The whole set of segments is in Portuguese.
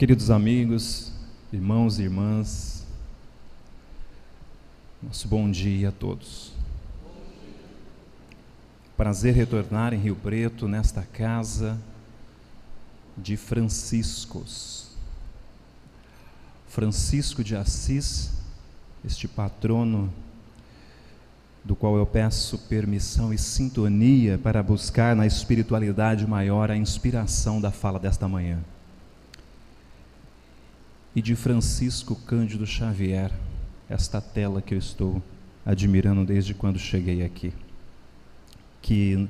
Queridos amigos, irmãos e irmãs, nosso bom dia a todos. Prazer retornar em Rio Preto, nesta casa de Franciscos. Francisco de Assis, este patrono do qual eu peço permissão e sintonia para buscar na espiritualidade maior a inspiração da fala desta manhã. E de Francisco Cândido Xavier, esta tela que eu estou admirando desde quando cheguei aqui, que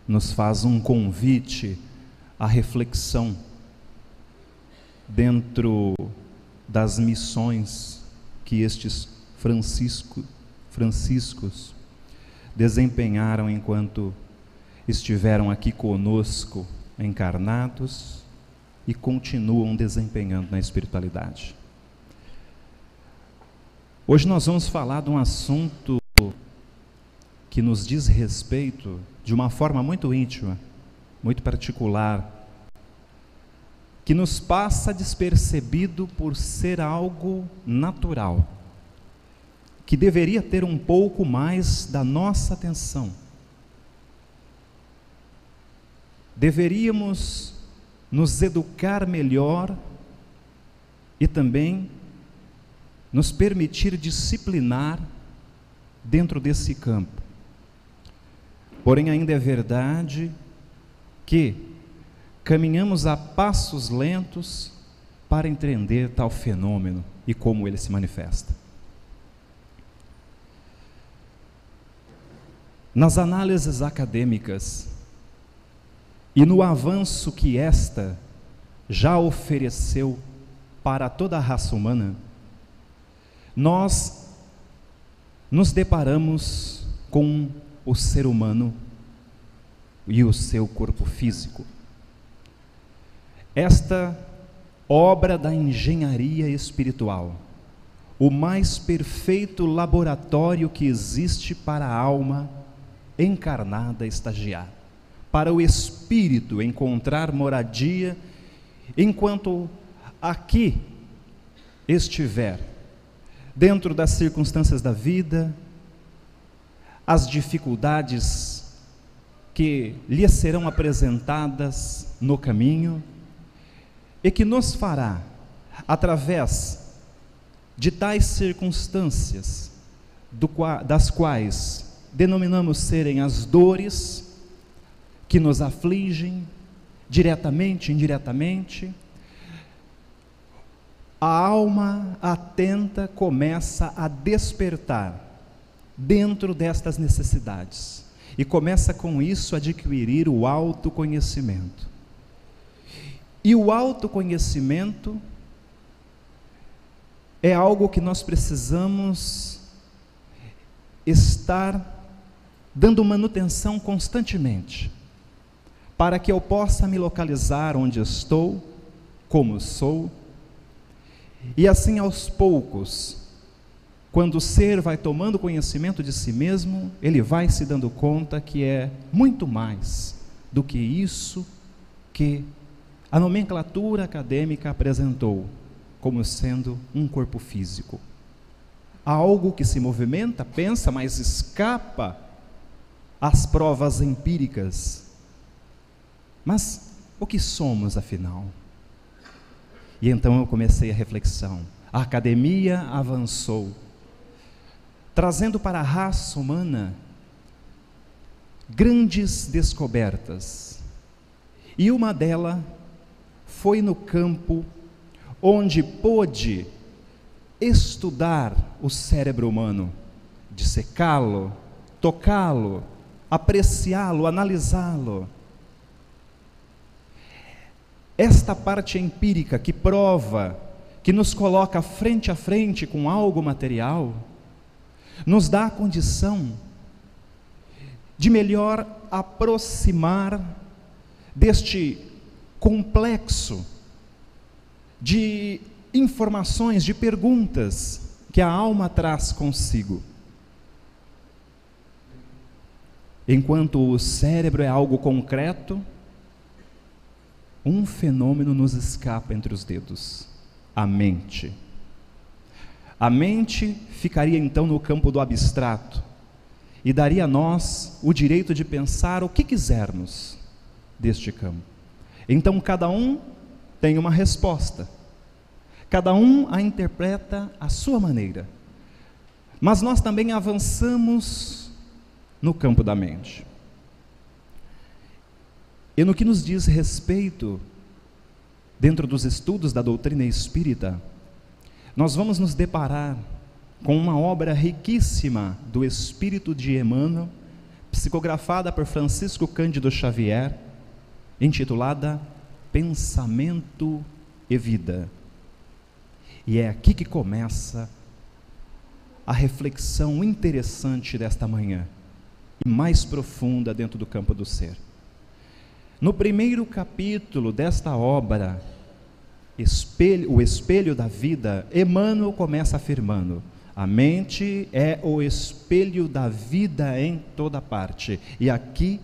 nos faz um convite à reflexão dentro das missões que estes franciscos desempenharam enquanto estiveram aqui conosco encarnados e continuam desempenhando na espiritualidade. Hoje nós vamos falar de um assunto que nos diz respeito de uma forma muito íntima, muito particular, que nos passa despercebido por ser algo natural, que deveria ter um pouco mais da nossa atenção. Deveríamos nos educar melhor e também nos permitir disciplinar dentro desse campo. Porém, ainda é verdade que caminhamos a passos lentos para entender tal fenômeno e como ele se manifesta. Nas análises acadêmicas e no avanço que esta já ofereceu para toda a raça humana, nós nos deparamos com o ser humano e o seu corpo físico. Esta obra da engenharia espiritual, o mais perfeito laboratório que existe para a alma encarnada estagiar, para o espírito encontrar moradia enquanto aqui estiver, dentro das circunstâncias da vida, as dificuldades que lhe serão apresentadas no caminho, e que nos fará, através de tais circunstâncias, das quais denominamos serem as dores que nos afligem, diretamente, indiretamente, a alma atenta começa a despertar dentro destas necessidades e começa com isso a adquirir o autoconhecimento. E o autoconhecimento é algo que nós precisamos estar dando manutenção constantemente, para que eu possa me localizar onde estou, como sou, e assim aos poucos, quando o ser vai tomando conhecimento de si mesmo, ele vai se dando conta que é muito mais do que isso que a nomenclatura acadêmica apresentou como sendo um corpo físico. Algo que se movimenta, pensa, mas escapa às provas empíricas. Mas o que somos afinal? E então eu comecei a reflexão. A academia avançou, trazendo para a raça humana grandes descobertas. E uma delas foi no campo onde pôde estudar o cérebro humano, dissecá-lo, tocá-lo, apreciá-lo, analisá-lo. Esta parte empírica que prova, que nos coloca frente a frente com algo material, nos dá a condição de melhor aproximar deste complexo de informações, de perguntas que a alma traz consigo. Enquanto o cérebro é algo concreto, um fenômeno nos escapa entre os dedos: a mente. A mente ficaria então no campo do abstrato e daria a nós o direito de pensar o que quisermos deste campo. Então cada um tem uma resposta, cada um a interpreta à sua maneira, mas nós também avançamos no campo da mente. E no que nos diz respeito, dentro dos estudos da doutrina espírita, nós vamos nos deparar com uma obra riquíssima do Espírito de Emmanuel, psicografada por Francisco Cândido Xavier, intitulada Pensamento e Vida. E é aqui que começa a reflexão interessante desta manhã, e mais profunda dentro do campo do ser. No primeiro capítulo desta obra, o espelho da vida, Emmanuel começa afirmando: a mente é o espelho da vida em toda parte. E aqui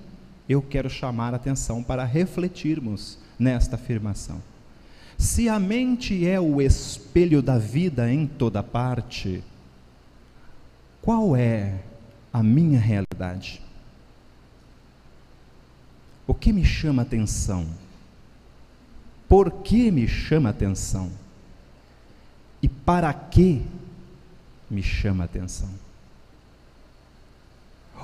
eu quero chamar a atenção para refletirmos nesta afirmação. Se a mente é o espelho da vida em toda parte, qual é a minha realidade? O que me chama a atenção? Por que me chama a atenção? E para que me chama a atenção?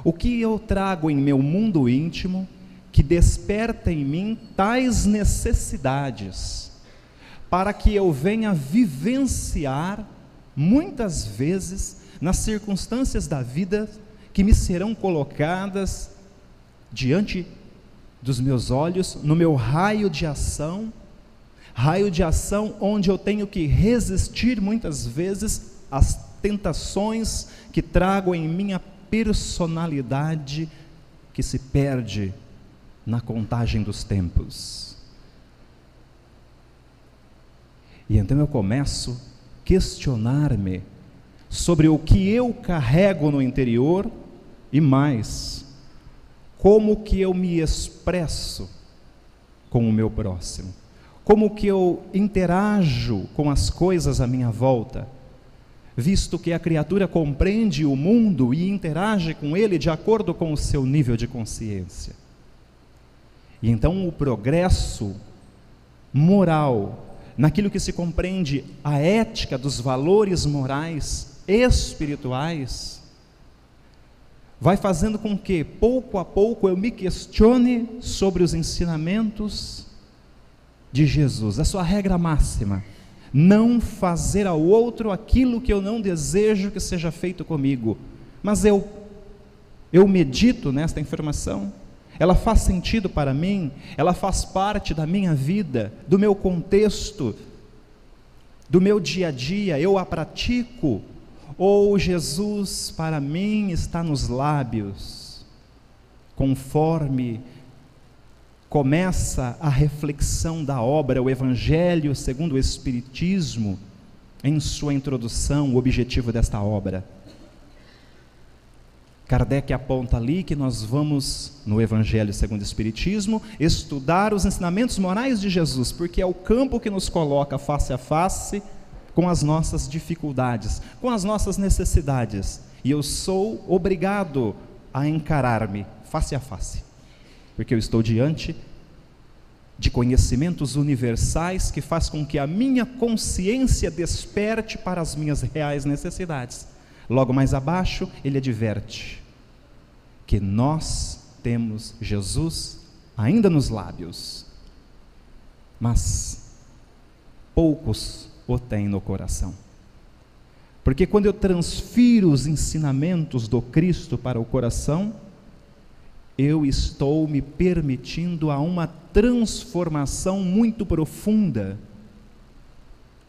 O que eu trago em meu mundo íntimo que desperta em mim tais necessidades, para que eu venha vivenciar, muitas vezes, nas circunstâncias da vida que me serão colocadas diante dos meus olhos, no meu raio de ação onde eu tenho que resistir muitas vezes às tentações que trago em minha personalidade, que se perde na contagem dos tempos. E então eu começo a questionar-me sobre o que eu carrego no interior e mais, como que eu me expresso com o meu próximo, como que eu interajo com as coisas à minha volta, visto que a criatura compreende o mundo e interage com ele de acordo com o seu nível de consciência. E então o progresso moral, naquilo que se compreende a ética dos valores morais espirituais, vai fazendo com que, pouco a pouco, eu me questione sobre os ensinamentos de Jesus, a sua regra máxima: não fazer ao outro aquilo que eu não desejo que seja feito comigo. Mas eu medito nesta informação, ela faz sentido para mim, ela faz parte da minha vida, do meu contexto, do meu dia a dia, eu a pratico? Ou Jesus para mim está nos lábios, conforme começa a reflexão da obra, o Evangelho segundo o Espiritismo, em sua introdução, o objetivo desta obra. Kardec aponta ali que nós vamos, no Evangelho segundo o Espiritismo, estudar os ensinamentos morais de Jesus, porque é o campo que nos coloca face a face com as nossas dificuldades, com as nossas necessidades, e eu sou obrigado a encarar-me face a face, porque eu estou diante de conhecimentos universais que faz com que a minha consciência desperte para as minhas reais necessidades. Logo mais abaixo, ele adverte que nós temos Jesus ainda nos lábios, mas poucos o têm no coração. Porque quando eu transfiro os ensinamentos do Cristo para o coração, eu estou me permitindo a uma transformação muito profunda.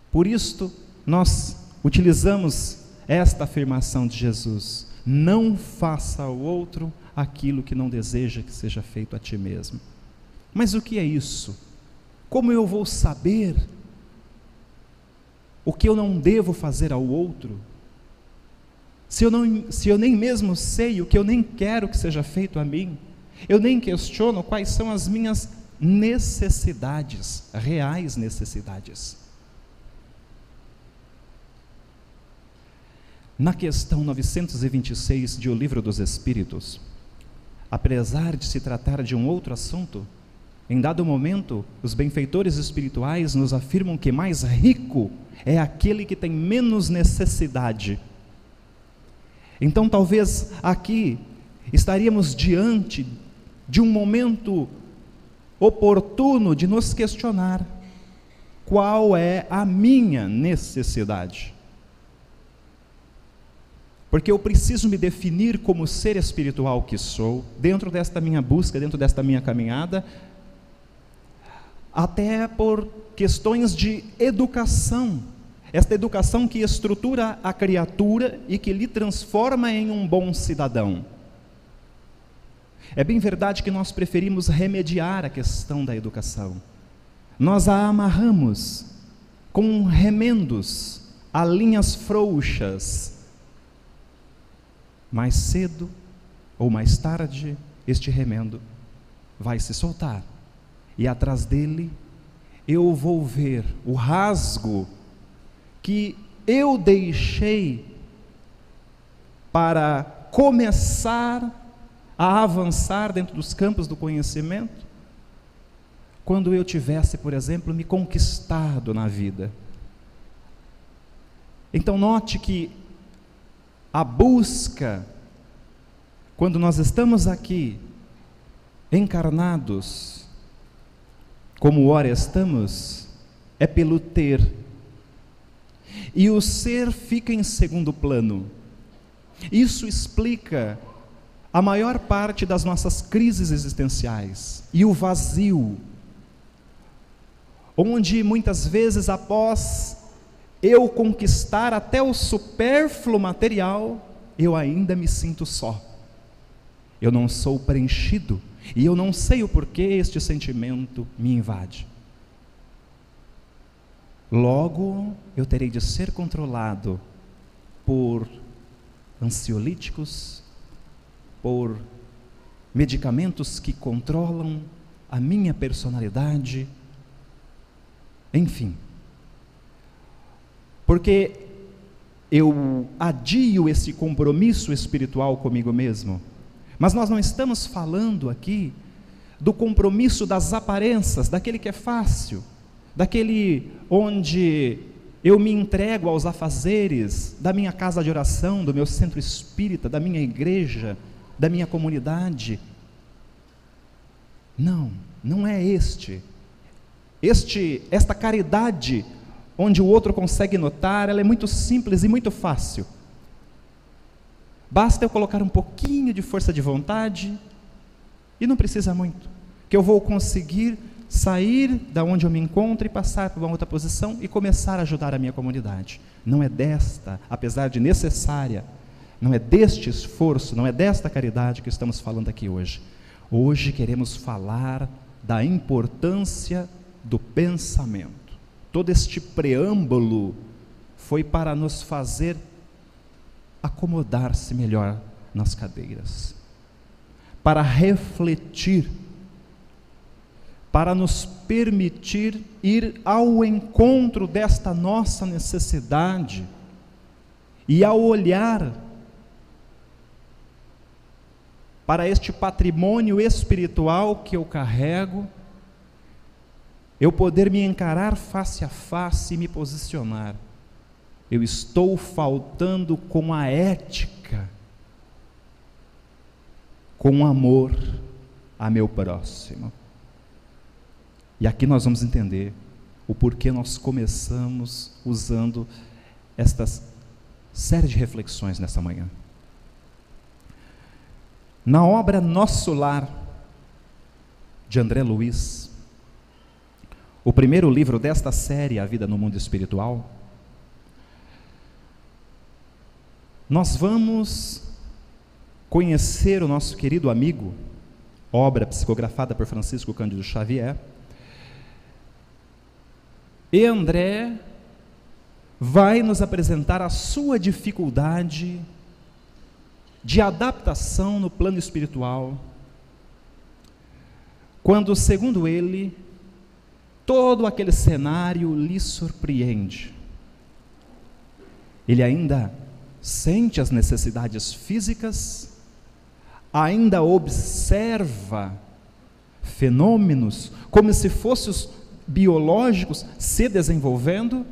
Por isto, nós utilizamos esta afirmação de Jesus: não faça ao outro aquilo que não deseja que seja feito a ti mesmo. Mas o que é isso? Como eu vou saber o que eu não devo fazer ao outro, se eu nem mesmo sei o que eu nem quero que seja feito a mim? Eu nem questiono quais são as minhas necessidades, reais necessidades. Na questão 926 de O Livro dos Espíritos, apesar de se tratar de um outro assunto, em dado momento, os benfeitores espirituais nos afirmam que mais rico é aquele que tem menos necessidade. Então, talvez aqui estaríamos diante de um momento oportuno de nos questionar: qual é a minha necessidade? Porque eu preciso me definir como ser espiritual que sou, dentro desta minha busca, dentro desta minha caminhada, até por questões de educação, esta educação que estrutura a criatura e que lhe transforma em um bom cidadão. É bem verdade que nós preferimos remediar a questão da educação. Nós a amarramos com remendos a linhas frouxas. Mais cedo ou mais tarde, este remendo vai se soltar. E atrás dele, eu vou ver o rasgo que eu deixei para começar a avançar dentro dos campos do conhecimento, quando eu tivesse, por exemplo, me conquistado na vida. Então note que a busca, quando nós estamos aqui, encarnados, como ora estamos, é pelo ter. E o ser fica em segundo plano. Isso explica a maior parte das nossas crises existenciais e o vazio, onde muitas vezes, após eu conquistar até o supérfluo material, eu ainda me sinto só. Eu não sou preenchido e eu não sei o porquê este sentimento me invade. Logo, eu terei de ser controlado por ansiolíticos, por medicamentos que controlam a minha personalidade, enfim. Porque eu adio esse compromisso espiritual comigo mesmo. Mas nós não estamos falando aqui do compromisso das aparências, daquele que é fácil, daquele onde eu me entrego aos afazeres da minha casa de oração, do meu centro espírita, da minha igreja, da minha comunidade. Não, não é esta caridade onde o outro consegue notar, ela é muito simples e muito fácil. Basta eu colocar um pouquinho de força de vontade, e não precisa muito, que eu vou conseguir sair da onde eu me encontro e passar para uma outra posição e começar a ajudar a minha comunidade. Não é desta, apesar de necessária, não é deste esforço, não é desta caridade que estamos falando aqui hoje. Hoje queremos falar da importância do pensamento. Todo este preâmbulo foi para nos fazer acomodar-se melhor nas cadeiras, para refletir, para nos permitir ir ao encontro desta nossa necessidade, e ao olhar para este patrimônio espiritual que eu carrego, eu poder me encarar face a face e me posicionar. Eu estou faltando com a ética, com amor a meu próximo. E aqui nós vamos entender o porquê nós começamos usando esta série de reflexões nessa manhã. Na obra Nosso Lar, de André Luiz, o primeiro livro desta série, A Vida no Mundo Espiritual, nós vamos conhecer o nosso querido amigo, obra psicografada por Francisco Cândido Xavier, e André vai nos apresentar a sua dificuldade de adaptação no plano espiritual, quando, segundo ele, todo aquele cenário lhe surpreende. Ele ainda sente as necessidades físicas, ainda observa fenômenos como se fossem os biológicos se desenvolvendo,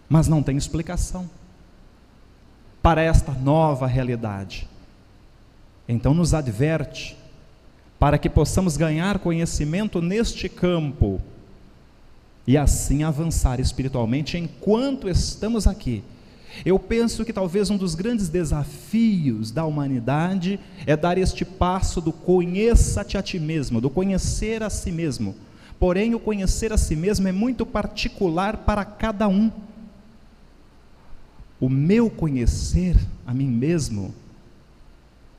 mas não tem explicação para esta nova realidade. Então nos adverte para que possamos ganhar conhecimento neste campo e assim avançar espiritualmente enquanto estamos aqui. Eu penso que talvez um dos grandes desafios da humanidade é dar este passo do conheça-te a ti mesmo, do conhecer a si mesmo. Porém, o conhecer a si mesmo é muito particular para cada um. O meu conhecer a mim mesmo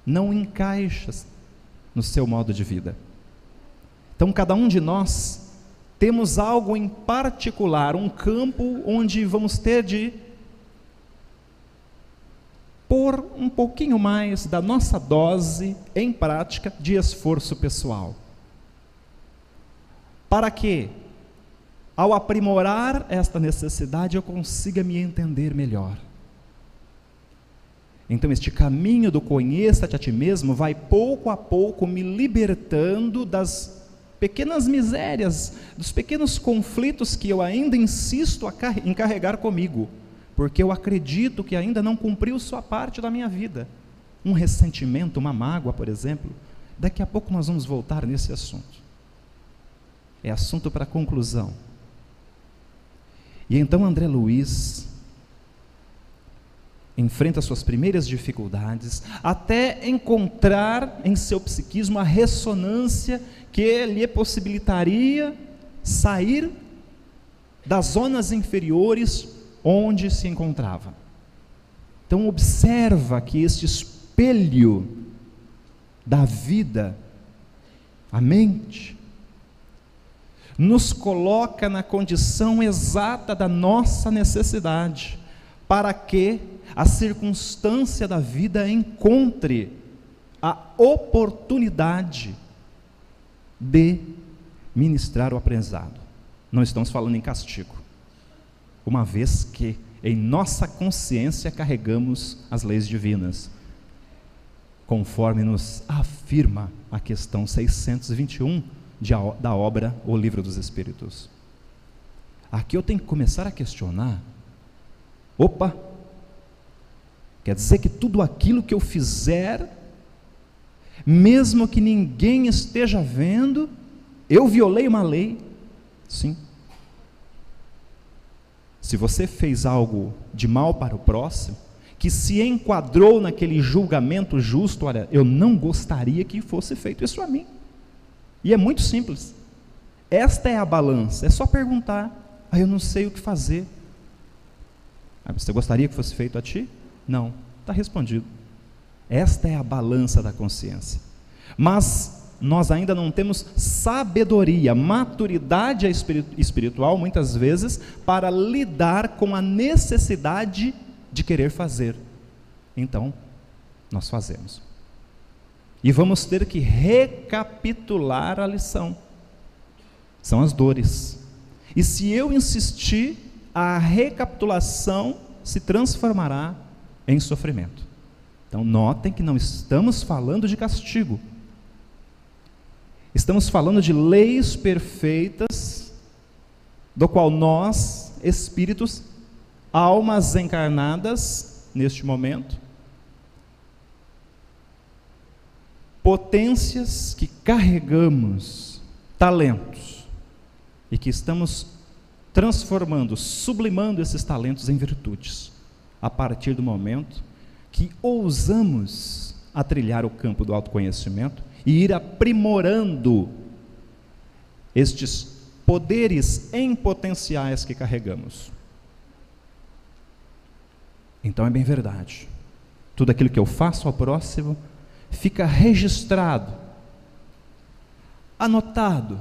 não encaixa no seu modo de vida. Então, cada um de nós temos algo em particular, um campo onde vamos ter de pôr um pouquinho mais da nossa dose em prática de esforço pessoal, para que, ao aprimorar esta necessidade, eu consiga me entender melhor. Então este caminho do conheça-te a ti mesmo vai pouco a pouco me libertando das pequenas misérias, dos pequenos conflitos que eu ainda insisto em carregar comigo, porque eu acredito que ainda não cumpriu sua parte da minha vida. Um ressentimento, uma mágoa, por exemplo. Daqui a pouco nós vamos voltar nesse assunto. É assunto para conclusão. E então André Luiz enfrenta suas primeiras dificuldades, até encontrar em seu psiquismo a ressonância que lhe possibilitaria sair das zonas inferiores onde se encontrava. Então observa que este espelho da vida, a mente, nos coloca na condição exata da nossa necessidade, para que a circunstância da vida encontre a oportunidade de ministrar o aprendizado. Não estamos falando em castigo, uma vez que em nossa consciência carregamos as leis divinas, conforme nos afirma a questão 621 da obra O Livro dos Espíritos. Aqui eu tenho que começar a questionar. Opa, quer dizer que tudo aquilo que eu fizer, mesmo que ninguém esteja vendo, eu violei uma lei? Sim. Se você fez algo de mal para o próximo, que se enquadrou naquele julgamento justo, olha, eu não gostaria que fosse feito isso a mim. E é muito simples. Esta é a balança, é só perguntar. Eu não sei o que fazer. Você gostaria que fosse feito a ti? Não, está respondido. Esta é a balança da consciência. Mas nós ainda não temos sabedoria, maturidade espiritual, muitas vezes, para lidar com a necessidade de querer fazer. Então, nós fazemos. E vamos ter que recapitular a lição. São as dores. E se eu insistir, a recapitulação se transformará em sofrimento. Então notem que não estamos falando de castigo. Estamos falando de leis perfeitas, do qual nós, espíritos, almas encarnadas, neste momento, potências que carregamos, talentos, e que estamos transformando, sublimando esses talentos em virtudes, a partir do momento que ousamos a trilhar o campo do autoconhecimento e ir aprimorando estes poderes em potenciais que carregamos. Então é bem verdade, tudo aquilo que eu faço ao próximo fica registrado, anotado,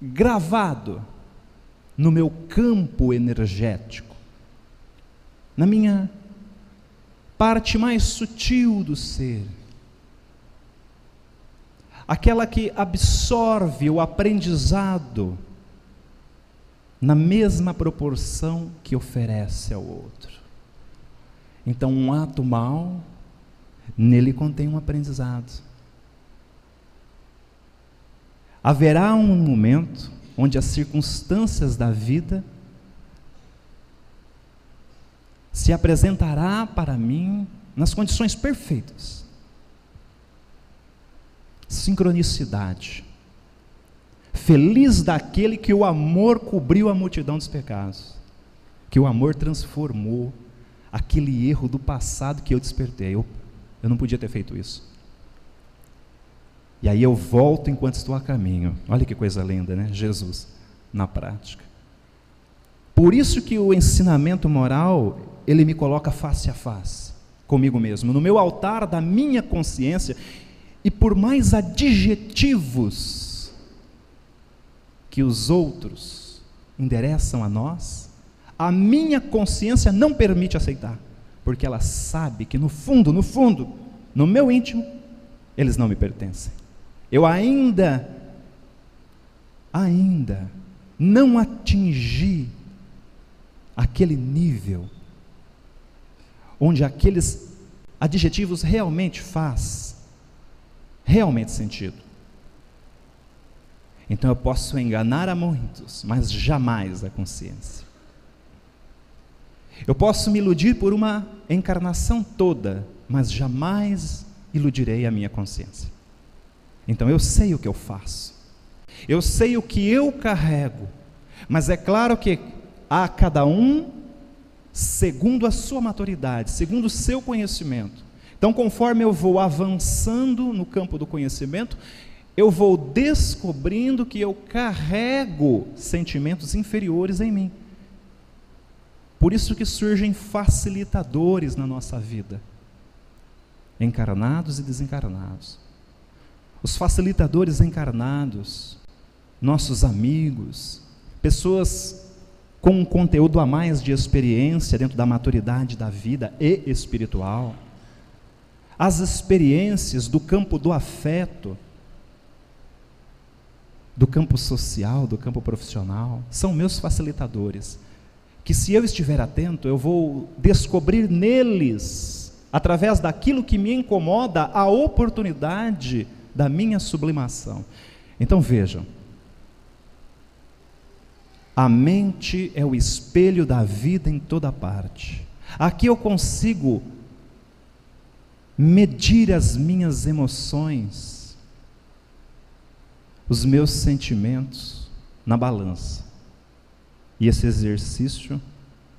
gravado no meu campo energético, na minha parte mais sutil do ser. aquela que absorve o aprendizado na mesma proporção que oferece ao outro. Então, um ato mau, nele contém um aprendizado. Haverá um momento onde as circunstâncias da vida se apresentará para mim nas condições perfeitas. Sincronicidade. Feliz daquele que o amor cobriu a multidão dos pecados, que o amor transformou aquele erro do passado que eu despertei. Eu não podia ter feito isso. E aí eu volto enquanto estou a caminho. Olha que coisa linda, né? Jesus, na prática. Por isso que o ensinamento moral, ele me coloca face a face comigo mesmo, no meu altar da minha consciência, e por mais adjetivos que os outros endereçam a nós, a minha consciência não permite aceitar, porque ela sabe que no fundo, no meu íntimo, eles não me pertencem. Eu ainda não atingi aquele nível onde aqueles adjetivos realmente fazem sentido. Então eu posso enganar a muitos, mas jamais a consciência. Eu posso me iludir por uma encarnação toda, mas jamais iludirei a minha consciência. Então eu sei o que eu faço, eu sei o que eu carrego, mas é claro que a cada um segundo a sua maturidade, segundo o seu conhecimento. Então, conforme eu vou avançando no campo do conhecimento, eu vou descobrindo que eu carrego sentimentos inferiores em mim. Por isso que surgem facilitadores na nossa vida, encarnados e desencarnados. Os facilitadores encarnados, nossos amigos, pessoas com um conteúdo a mais de experiência dentro da maturidade da vida e espiritual, as experiências do campo do afeto, do campo social, do campo profissional, são meus facilitadores, que se eu estiver atento, eu vou descobrir neles, através daquilo que me incomoda, a oportunidade da minha sublimação. Então vejam, a mente é o espelho da vida em toda parte. Aqui eu consigo medir as minhas emoções, os meus sentimentos na balança. E esse exercício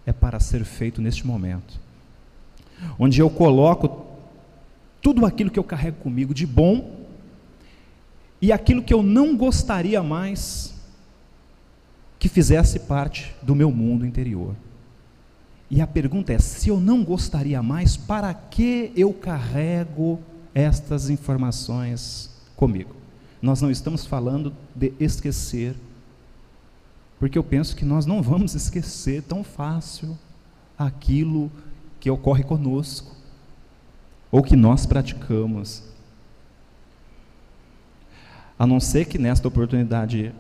é para ser feito neste momento, onde eu coloco tudo aquilo que eu carrego comigo de bom e aquilo que eu não gostaria mais que fizesse parte do meu mundo interior. E a pergunta é, se eu não gostaria mais, para que eu carrego estas informações comigo? Nós não estamos falando de esquecer, porque eu penso que nós não vamos esquecer tão fácil aquilo que ocorre conosco, ou que nós praticamos, a não ser que nesta oportunidade,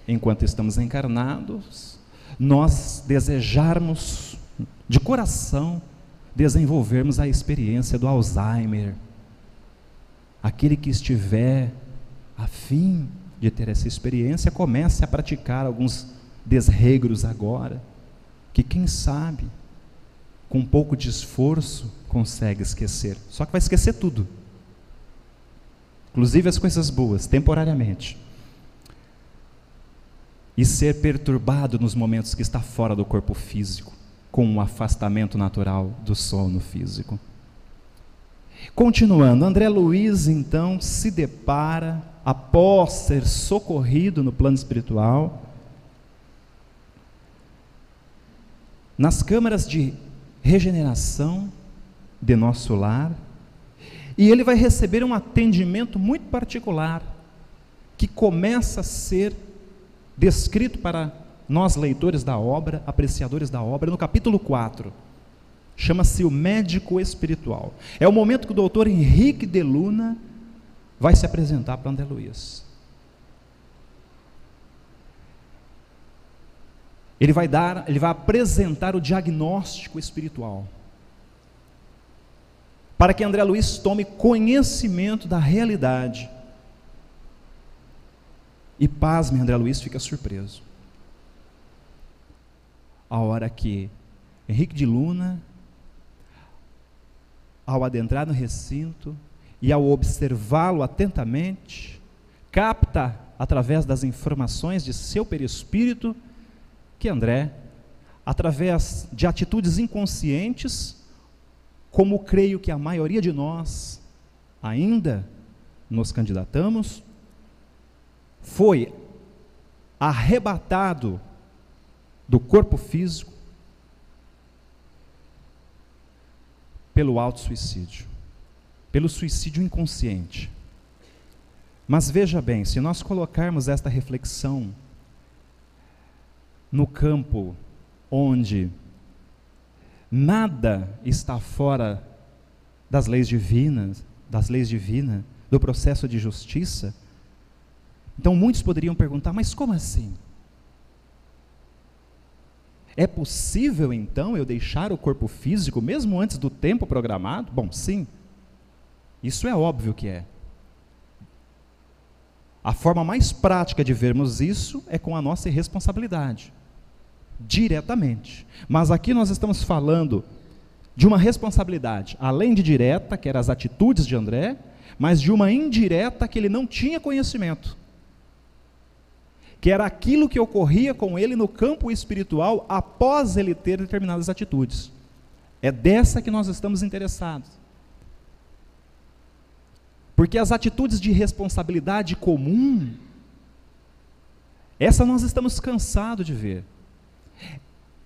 enquanto estamos encarnados, nós desejarmos de coração desenvolvermos a experiência do Alzheimer. Aquele que estiver a fim de ter essa experiência, comece a praticar alguns desregros agora, que quem sabe, com um pouco de esforço, consegue esquecer. Só que vai esquecer tudo, inclusive as coisas boas, temporariamente. E ser perturbado nos momentos que está fora do corpo físico, com um afastamento natural do sono físico. Continuando, André Luiz então se depara, após ser socorrido no plano espiritual, nas câmaras de regeneração de nosso lar, e ele vai receber um atendimento muito particular, que começa a ser descrito para nós leitores da obra, apreciadores da obra, no capítulo 4, chama-se o médico espiritual. É o momento que o doutor Henrique de Luna vai se apresentar para André Luiz. Ele vai apresentar o diagnóstico espiritual, para que André Luiz tome conhecimento da realidade. E pasme, André Luiz fica surpreso. A hora que Henrique de Luna, ao adentrar no recinto e ao observá-lo atentamente, capta, através das informações de seu perispírito, que André, através de atitudes inconscientes, como creio que a maioria de nós ainda nos candidatamos, foi arrebatado do corpo físico pelo autossuicídio, pelo suicídio inconsciente. Mas veja bem, se nós colocarmos esta reflexão no campo onde nada está fora das leis divinas, do processo de justiça, então muitos poderiam perguntar, mas como assim? É possível então eu deixar o corpo físico mesmo antes do tempo programado? Bom, sim, isso é óbvio que é. A forma mais prática de vermos isso é com a nossa irresponsabilidade, diretamente. Mas aqui nós estamos falando de uma responsabilidade, além de direta, que eram as atitudes de André, mas de uma indireta que ele não tinha conhecimento, que era aquilo que ocorria com ele no campo espiritual após ele ter determinadas atitudes. É dessa que nós estamos interessados. Porque as atitudes de responsabilidade comum, essa nós estamos cansados de ver.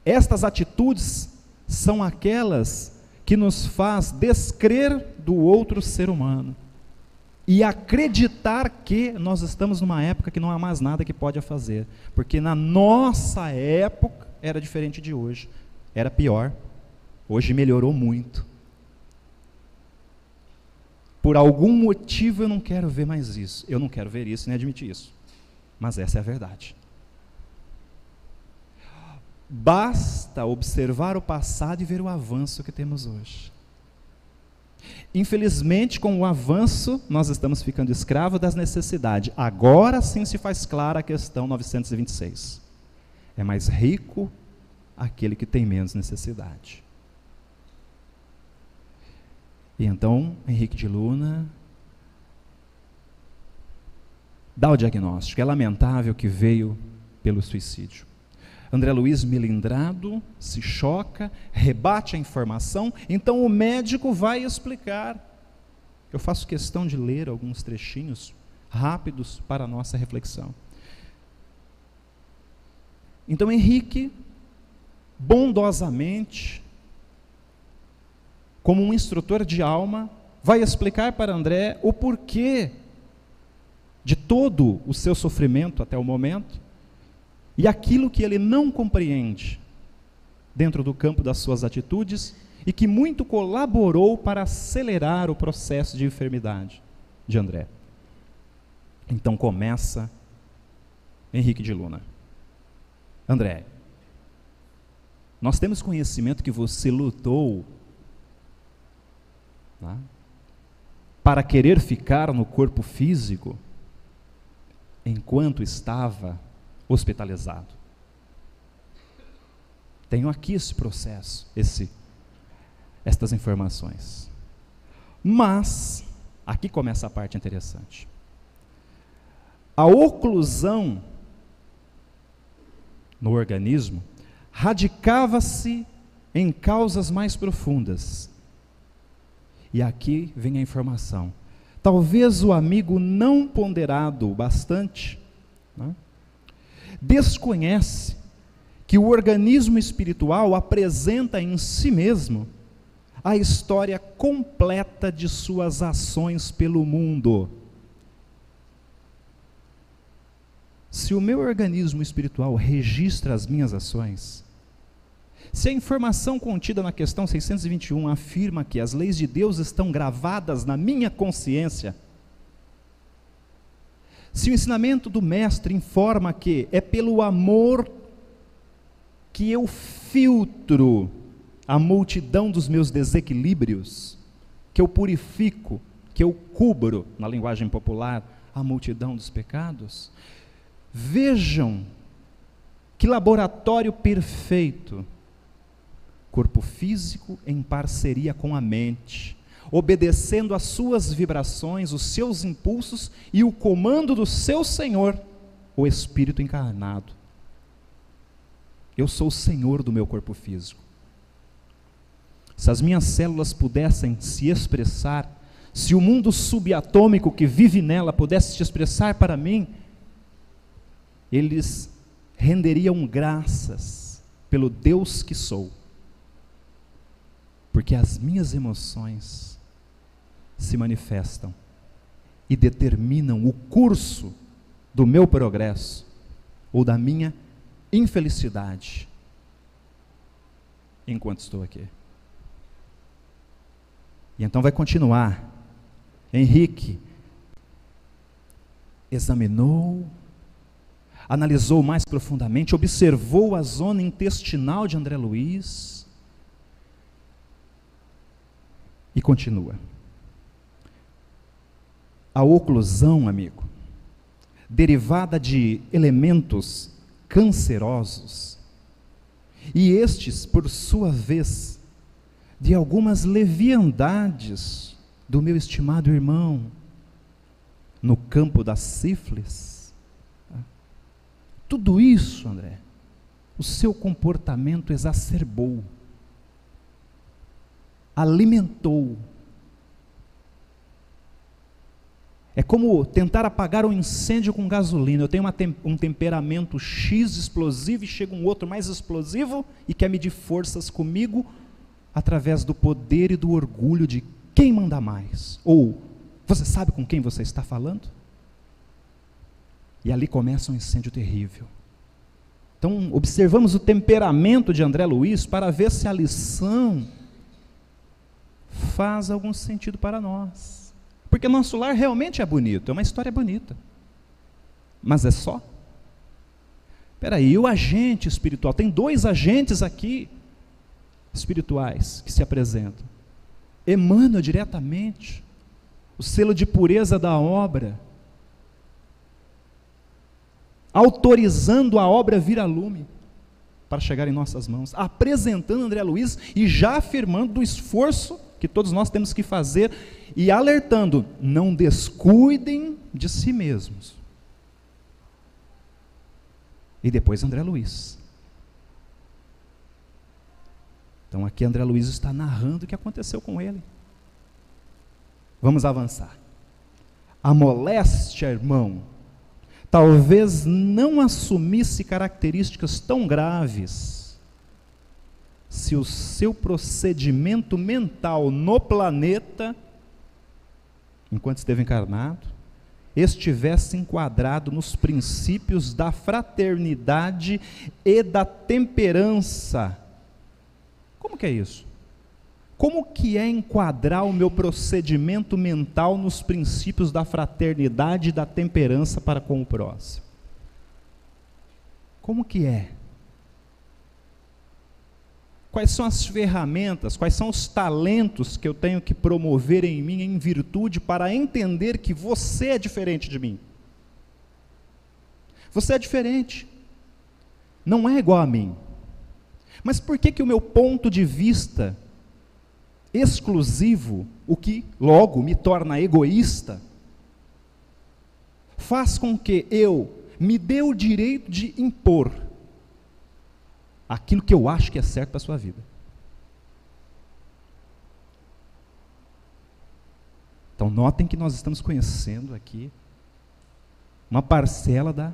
Estas atitudes são aquelas que nos faz descrer do outro ser humano e acreditar que nós estamos numa época que não há mais nada que pode fazer, porque na nossa época era diferente de hoje, era pior, hoje melhorou muito. Por algum motivo eu não quero ver mais isso, eu não quero ver isso nem admitir isso, mas essa é a verdade. Basta observar o passado e ver o avanço que temos hoje. Infelizmente, com o avanço, nós estamos ficando escravos das necessidades. Agora sim se faz clara a questão 926. É mais rico aquele que tem menos necessidade. E então, Henrique de Luna dá o diagnóstico. É lamentável que veio pelo suicídio. André Luiz, melindrado, se choca, rebate a informação, então o médico vai explicar. Eu faço questão de ler alguns trechinhos rápidos para a nossa reflexão. Então Henrique, bondosamente, como um instrutor de alma, vai explicar para André o porquê de todo o seu sofrimento até o momento, e aquilo que ele não compreende dentro do campo das suas atitudes e que muito colaborou para acelerar o processo de enfermidade de André. Então começa Henrique de Luna. André, nós temos conhecimento que você lutou, né, para querer ficar no corpo físico enquanto estava hospitalizado. Tenho aqui esse processo, estas informações. Mas, aqui começa a parte interessante. A oclusão no organismo radicava-se em causas mais profundas. E aqui vem a informação. Talvez o amigo não ponderado bastante, né, desconhece que o organismo espiritual apresenta em si mesmo a história completa de suas ações pelo mundo. Se o meu organismo espiritual registra as minhas ações, se a informação contida na questão 621 afirma que as leis de Deus estão gravadas na minha consciência, Se o ensinamento do mestre informa que é pelo amor que eu filtro a multidão dos meus desequilíbrios, que eu purifico, que eu cubro, na linguagem popular, a multidão dos pecados, vejam que laboratório perfeito. Corpo físico em parceria com a mente, obedecendo às suas vibrações, os seus impulsos e o comando do seu Senhor, o Espírito encarnado. Eu sou o Senhor do meu corpo físico. Se as minhas células pudessem se expressar, se o mundo subatômico que vive nela pudesse se expressar para mim, eles renderiam graças pelo Deus que sou. Porque as minhas emoções se manifestam e determinam o curso do meu progresso ou da minha infelicidade enquanto estou aqui. E então vai continuar. Henrique examinou, analisou mais profundamente, observou a zona intestinal de André Luiz, e continua. A oclusão, amigo, derivada de elementos cancerosos, e estes, por sua vez, de algumas leviandades do meu estimado irmão, no campo da sífilis. Tudo isso, André, o seu comportamento exacerbou, alimentou. É como tentar apagar um incêndio com gasolina. Eu tenho um temperamento X explosivo e chega um outro mais explosivo e quer medir forças comigo através do poder e do orgulho de quem manda mais. Ou, você sabe com quem você está falando? E ali começa um incêndio terrível. Então, observamos o temperamento de André Luiz para ver se a lição faz algum sentido para nós. Porque nosso lar realmente é bonito, é uma história bonita. Mas é só? Espera aí, o agente espiritual, tem 2 agentes aqui espirituais que se apresentam. Emmanuel diretamente, o selo de pureza da obra, autorizando a obra vir a lume para chegar em nossas mãos, apresentando André Luiz e já afirmando do esforço que todos nós temos que fazer e alertando, não descuidem de si mesmos. E depois André Luiz. Então aqui André Luiz está narrando o que aconteceu com ele. Vamos avançar. A moléstia, irmão, talvez não assumisse características tão graves se o seu procedimento mental no planeta, enquanto esteve encarnado, estivesse enquadrado nos princípios da fraternidade e da temperança. Como que é isso? Como que é enquadrar o meu procedimento mental nos princípios da fraternidade e da temperança para com o próximo? Como que é? Quais são as ferramentas, quais são os talentos que eu tenho que promover em mim em virtude para entender que você é diferente de mim? Você é diferente, não é igual a mim. Mas por que o meu ponto de vista exclusivo, o que logo me torna egoísta, faz com que eu me dê o direito de impor aquilo que eu acho que é certo para a sua vida? Então notem que nós estamos conhecendo aqui uma parcela da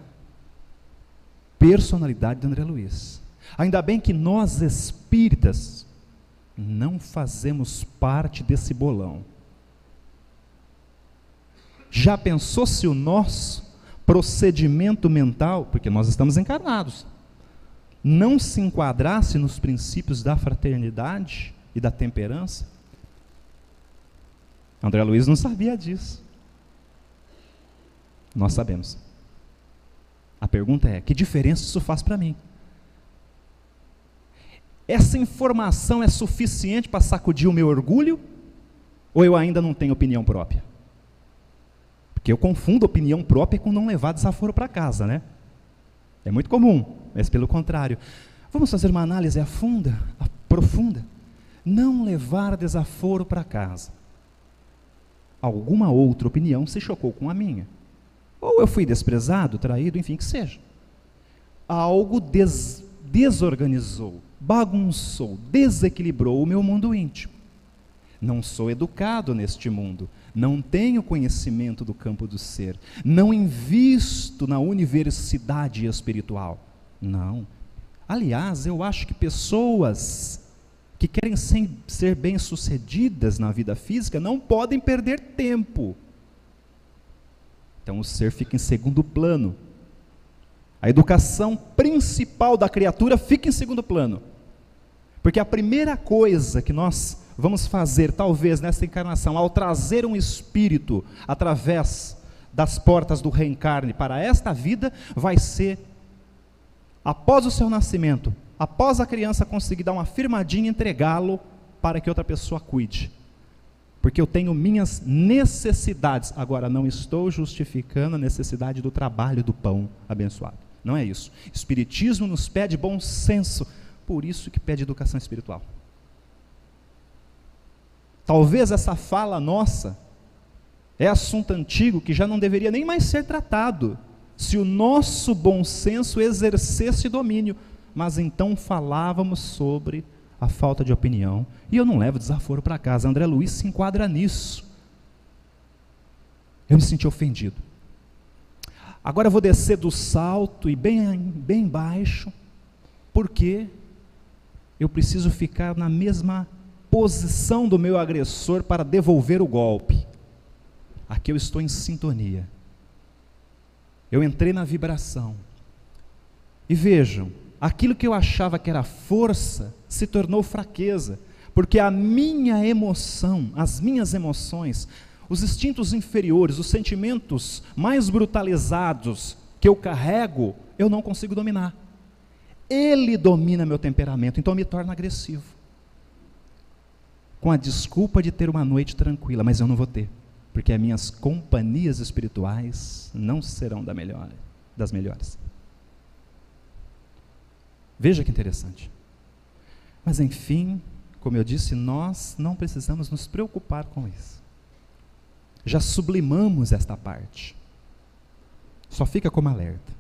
personalidade de André Luiz. Ainda bem que nós espíritas não fazemos parte desse bolão. Já pensou se o nosso procedimento mental, porque nós estamos encarnados, não se enquadrasse nos princípios da fraternidade e da temperança? André Luiz não sabia disso. Nós sabemos. A pergunta é: que diferença isso faz para mim? Essa informação é suficiente para sacudir o meu orgulho? Ou eu ainda não tenho opinião própria? Porque eu confundo opinião própria com não levar desaforo para casa, né? É muito comum, mas pelo contrário. Vamos fazer uma análise profunda. Não levar desaforo para casa. Alguma outra opinião se chocou com a minha. Ou eu fui desprezado, traído, enfim, que seja. Algo desorganizou, bagunçou, desequilibrou o meu mundo íntimo. Não sou educado neste mundo, não tenho conhecimento do campo do ser, não invisto na universidade espiritual. Não. Aliás, eu acho que pessoas que querem ser bem-sucedidas na vida física não podem perder tempo. Então o ser fica em segundo plano. A educação principal da criatura fica em segundo plano. Porque a primeira coisa que nós vamos fazer, talvez, nessa encarnação, ao trazer um espírito através das portas do reencarne para esta vida, vai ser, após o seu nascimento, após a criança conseguir dar uma firmadinha, entregá-lo para que outra pessoa cuide. Porque eu tenho minhas necessidades. Agora, não estou justificando a necessidade do trabalho do pão abençoado. Não é isso. Espiritismo nos pede bom senso, por isso que pede educação espiritual. Talvez essa fala nossa é assunto antigo que já não deveria nem mais ser tratado, se o nosso bom senso exercesse domínio. Mas então falávamos sobre a falta de opinião, e eu não levo desaforo para casa. André Luiz se enquadra nisso. Eu me senti ofendido. Agora eu vou descer do salto e bem baixo, porque eu preciso ficar na mesma posição do meu agressor para devolver o golpe. Aqui eu estou em sintonia. Eu entrei na vibração. E vejam, aquilo que eu achava que era força, se tornou fraqueza, porque a minha emoção, as minhas emoções, os instintos inferiores, os sentimentos mais brutalizados que eu carrego, eu não consigo dominar. Ele domina meu temperamento, então eu me torno agressivo. Com a desculpa de ter uma noite tranquila, mas eu não vou ter, porque as minhas companhias espirituais não serão das melhores. Veja que interessante. Mas enfim, como eu disse, nós não precisamos nos preocupar com isso. Já sublimamos esta parte. Só fica como alerta.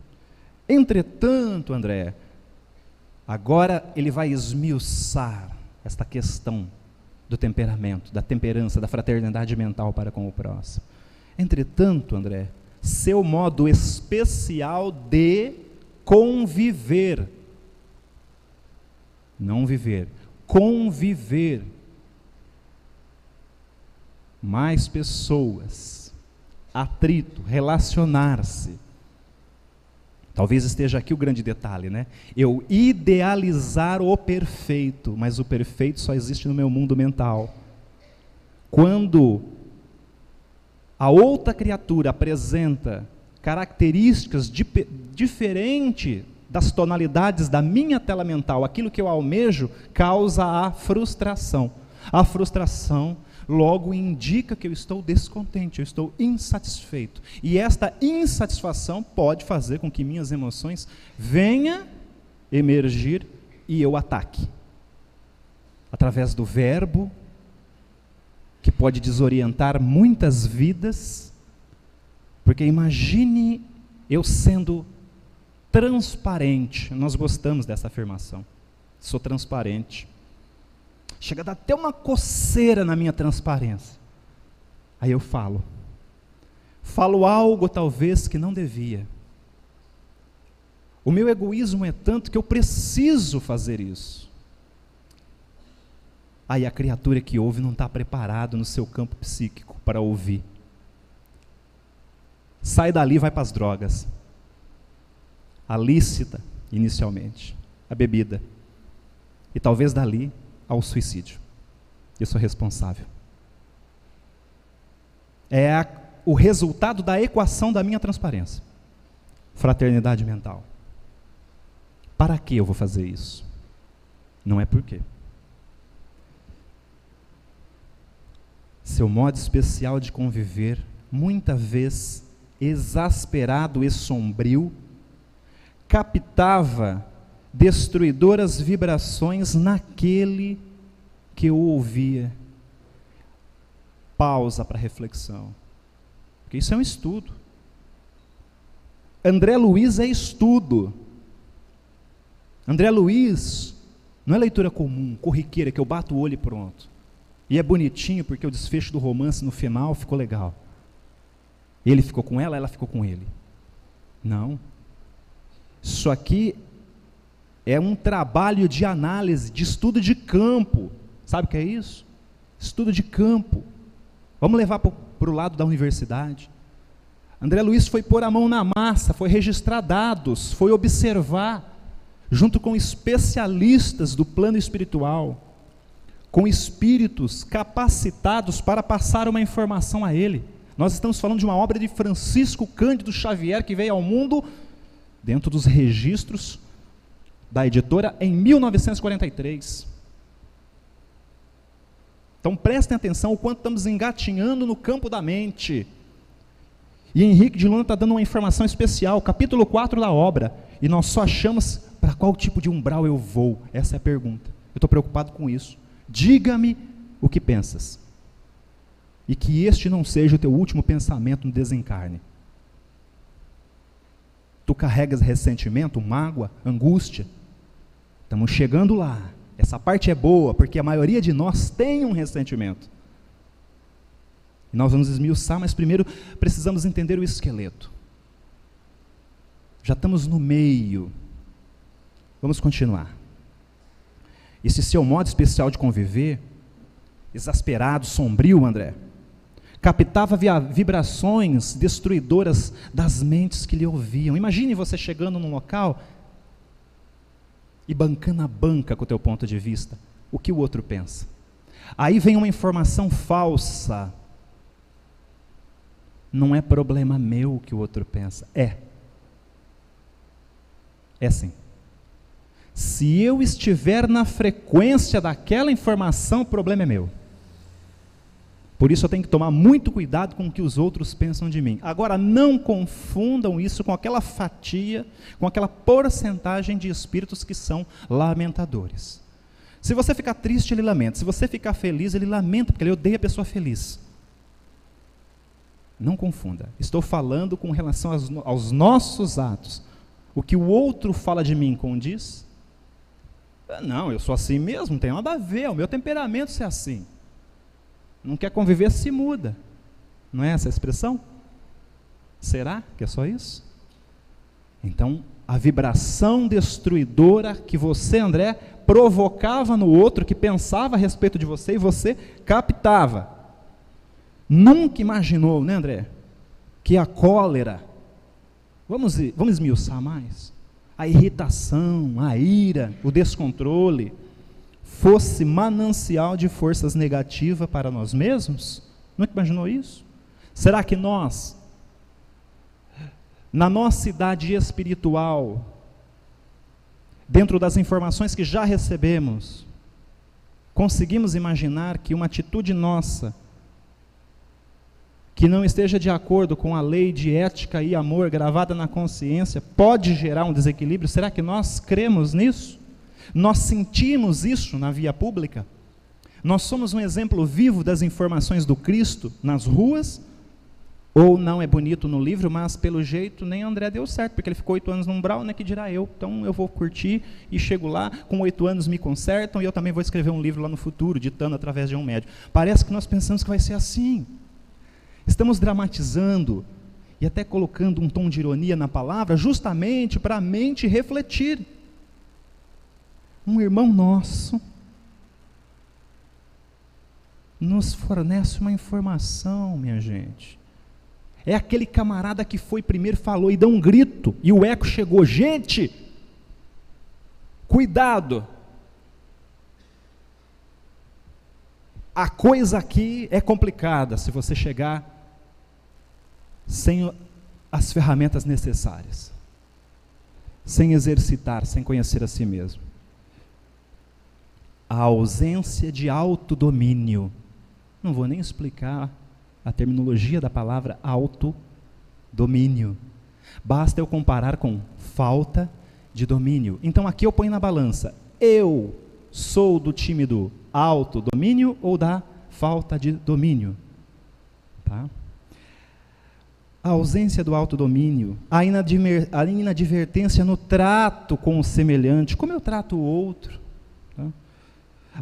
Entretanto, André, agora ele vai esmiuçar esta questão do temperamento, da temperança, da fraternidade mental para com o próximo. Entretanto, André, seu modo especial de conviver, não viver, conviver. Mais pessoas, atrito, relacionar-se. Talvez esteja aqui o grande detalhe, né? Eu idealizar o perfeito, mas o perfeito só existe no meu mundo mental. Quando a outra criatura apresenta características diferentes das tonalidades da minha tela mental, aquilo que eu almejo, causa a frustração. A frustração logo indica que eu estou descontente, eu estou insatisfeito. E esta insatisfação pode fazer com que minhas emoções venham emergir e eu ataque. Através do verbo, que pode desorientar muitas vidas, porque imagine eu sendo transparente. Nós gostamos dessa afirmação. Sou transparente. Chega a dar até uma coceira na minha transparência. Aí eu falo algo talvez que não devia. O meu egoísmo é tanto que eu preciso fazer isso. Aí a criatura que ouve não está preparado no seu campo psíquico para ouvir. Sai dali e vai para as drogas. A lícita, inicialmente, a bebida. E talvez dali ao suicídio. Eu sou responsável. É o resultado da equação da minha transparência. Fraternidade mental. Para que eu vou fazer isso? Não é por quê. Seu modo especial de conviver, muitas vezes exasperado e sombrio, captava destruidoras vibrações naquele que eu ouvia. Pausa para reflexão. Porque isso é um estudo. André Luiz é estudo. André Luiz não é leitura comum, corriqueira, que eu bato o olho e pronto. E é bonitinho porque o desfecho do romance no final ficou legal. Ele ficou com ela ficou com ele. Não. Isso aqui é um trabalho de análise, de estudo de campo. Sabe o que é isso? Estudo de campo. Vamos levar para o lado da universidade. André Luiz foi pôr a mão na massa, foi registrar dados, foi observar, junto com especialistas do plano espiritual, com espíritos capacitados para passar uma informação a ele. Nós estamos falando de uma obra de Francisco Cândido Xavier, que veio ao mundo dentro dos registros da editora em 1943. Então prestem atenção o quanto estamos engatinhando no campo da mente. E Henrique de Luna está dando uma informação especial, capítulo 4 da obra, e nós só achamos para qual tipo de umbral eu vou. Essa é a pergunta. Eu estou preocupado com isso. Diga-me o que pensas, e que este não seja o teu último pensamento no desencarne. Tu carregas ressentimento, mágoa, angústia? Estamos chegando lá. Essa parte é boa, porque a maioria de nós tem um ressentimento. E nós vamos esmiuçar, mas primeiro precisamos entender o esqueleto. Já estamos no meio. Vamos continuar. Esse seu modo especial de conviver, exasperado, sombrio, André, captava vibrações destruidoras das mentes que lhe ouviam. Imagine você chegando num local e bancando a banca com o teu ponto de vista, o que o outro pensa. Aí vem uma informação falsa. Não é problema meu o que o outro pensa. É sim. Se eu estiver na frequência daquela informação, o problema é meu. Por isso eu tenho que tomar muito cuidado com o que os outros pensam de mim. Agora, não confundam isso com aquela fatia, com aquela porcentagem de espíritos que são lamentadores. Se você ficar triste, ele lamenta. Se você ficar feliz, ele lamenta, porque ele odeia a pessoa feliz. Não confunda. Estou falando com relação aos nossos atos. O que o outro fala de mim condiz? Não, eu sou assim mesmo, não tem nada a ver, é o meu temperamento ser assim. Não quer conviver, se muda. Não é essa a expressão? Será que é só isso? Então, a vibração destruidora que você, André, provocava no outro, que pensava a respeito de você, e você captava. Nunca imaginou, né, André, que a cólera, vamos esmiuçar mais, a irritação, a ira, o descontrole, fosse manancial de forças negativas para nós mesmos? Nunca imaginou isso? Será que nós, na nossa idade espiritual, dentro das informações que já recebemos, conseguimos imaginar que uma atitude nossa, que não esteja de acordo com a lei de ética e amor gravada na consciência, pode gerar um desequilíbrio? Será que nós cremos nisso? Nós sentimos isso na via pública? Nós somos um exemplo vivo das informações do Cristo nas ruas? Ou não é bonito no livro, mas pelo jeito nem André deu certo, porque ele ficou 8 anos no umbral, né, que dirá eu? Então eu vou curtir e chego lá, com 8 anos me consertam e eu também vou escrever um livro lá no futuro, ditando através de um médium. Parece que nós pensamos que vai ser assim. Estamos dramatizando e até colocando um tom de ironia na palavra, justamente para a mente refletir. Um irmão nosso nos fornece uma informação, minha gente. É aquele camarada que foi primeiro, falou e deu um grito, e o eco chegou. Gente, cuidado. A coisa aqui é complicada. Se você chegar sem as ferramentas necessárias, sem exercitar, sem conhecer a si mesmo. A ausência de autodomínio. Não vou nem explicar a terminologia da palavra autodomínio. Basta eu comparar com falta de domínio. Então aqui eu ponho na balança: eu sou do time do autodomínio ou da falta de domínio? Tá? A ausência do autodomínio, a inadvertência no trato com o semelhante, como eu trato o outro, tá?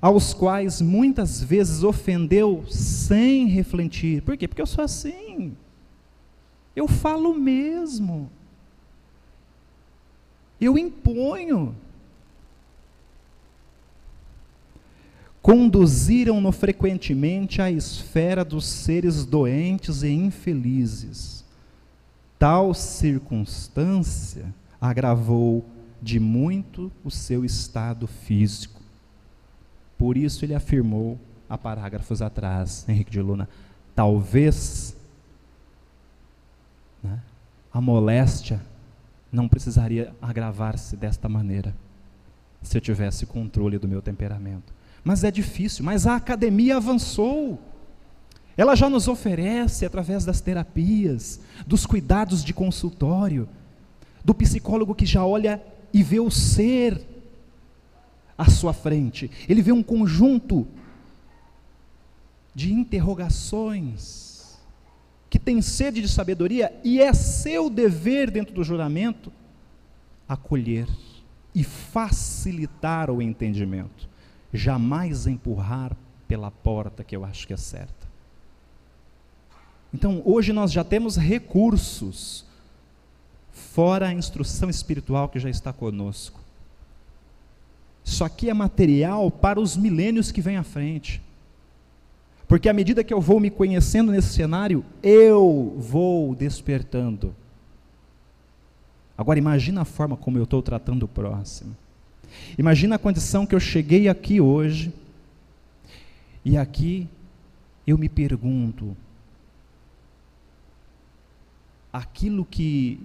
Aos quais muitas vezes ofendeu sem refletir. Por quê? Porque eu sou assim, eu falo mesmo, eu imponho. Conduziram-no frequentemente à esfera dos seres doentes e infelizes. Tal circunstância agravou de muito o seu estado físico. Por isso ele afirmou, há parágrafos atrás, Henrique de Luna, talvez, né, a moléstia não precisaria agravar-se desta maneira, se eu tivesse controle do meu temperamento. Mas é difícil, mas a academia avançou. Ela já nos oferece, através das terapias, dos cuidados de consultório, do psicólogo que já olha e vê o ser à sua frente. Ele vê um conjunto de interrogações, que tem sede de sabedoria, e é seu dever, dentro do juramento, acolher e facilitar o entendimento. Jamais empurrar pela porta que eu acho que é certa. Então, hoje nós já temos recursos, fora a instrução espiritual que já está conosco. Isso aqui é material para os milênios que vêm à frente. Porque à medida que eu vou me conhecendo nesse cenário, eu vou despertando. Agora imagina a forma como eu estou tratando o próximo. Imagina a condição que eu cheguei aqui hoje, e aqui eu me pergunto, aquilo que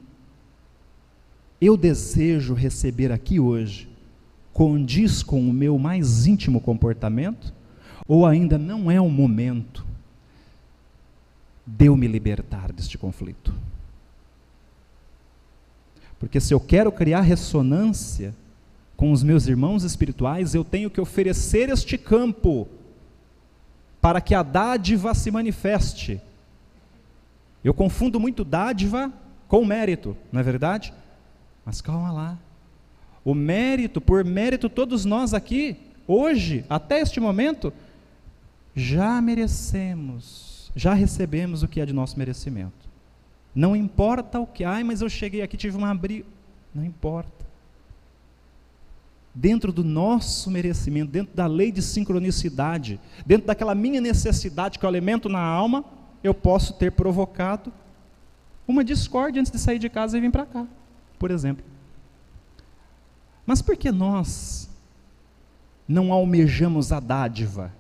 eu desejo receber aqui hoje, condiz com o meu mais íntimo comportamento, ou ainda não é o momento de eu me libertar deste conflito? Porque se eu quero criar ressonância com os meus irmãos espirituais, eu tenho que oferecer este campo para que a dádiva se manifeste. Eu confundo muito dádiva com mérito, não é verdade? Mas calma lá. O mérito, por mérito, todos nós aqui, hoje, até este momento, já merecemos, já recebemos o que é de nosso merecimento. Não importa o que, mas eu cheguei aqui, tive uma briga, não importa. Dentro do nosso merecimento, dentro da lei de sincronicidade, dentro daquela minha necessidade que eu alimento na alma, eu posso ter provocado uma discórdia antes de sair de casa e vir para cá, por exemplo. Mas por que nós não almejamos a dádiva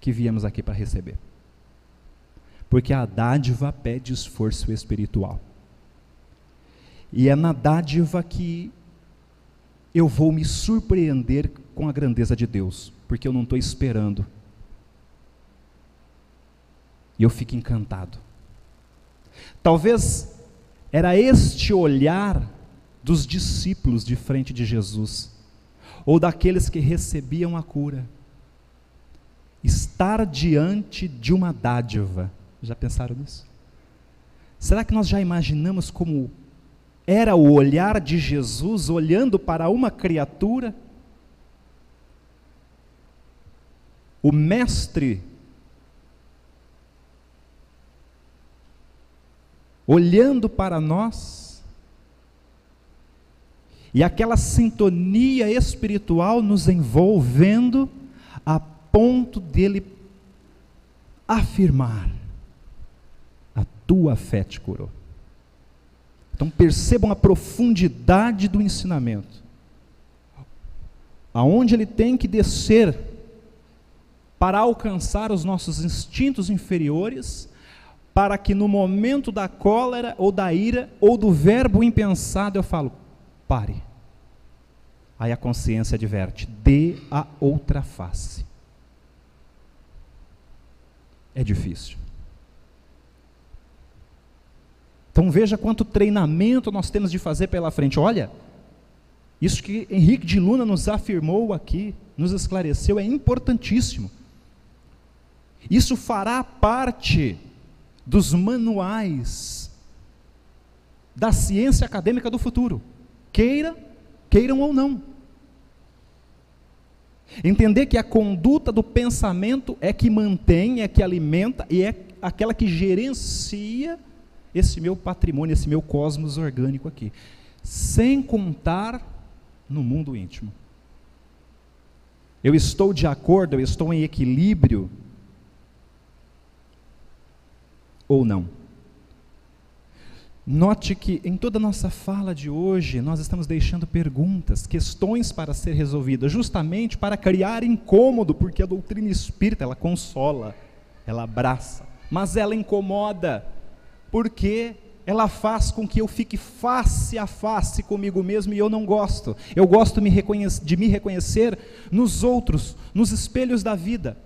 que viemos aqui para receber? Porque a dádiva pede esforço espiritual. E é na dádiva que eu vou me surpreender com a grandeza de Deus, porque eu não estou esperando. E eu fico encantado. Talvez era este olhar dos discípulos de frente de Jesus, ou daqueles que recebiam a cura. Estar diante de uma dádiva. Já pensaram nisso? Será que nós já imaginamos como era o olhar de Jesus olhando para uma criatura? O mestre olhando para nós, e aquela sintonia espiritual nos envolvendo a ponto dele afirmar: a tua fé te curou. Então percebam a profundidade do ensinamento, aonde ele tem que descer para alcançar os nossos instintos inferiores, para que no momento da cólera ou da ira ou do verbo impensado eu falo, pare. Aí a consciência adverte, dê a outra face. É difícil. Então veja quanto treinamento nós temos de fazer pela frente. Olha, isso que Henrique de Luna nos afirmou aqui, nos esclareceu, é importantíssimo. Isso fará parte dos manuais da ciência acadêmica do futuro, queiram ou não. Entender que a conduta do pensamento é que mantém, é que alimenta e é aquela que gerencia esse meu patrimônio, esse meu cosmos orgânico aqui, sem contar no mundo íntimo. Eu estou de acordo, eu estou em equilíbrio ou não? Note que em toda a nossa fala de hoje, nós estamos deixando perguntas, questões para ser resolvidas, justamente para criar incômodo, porque a doutrina espírita, ela consola, ela abraça, mas ela incomoda, porque ela faz com que eu fique face a face comigo mesmo, e eu não gosto. Eu gosto de me reconhecer nos outros, nos espelhos da vida.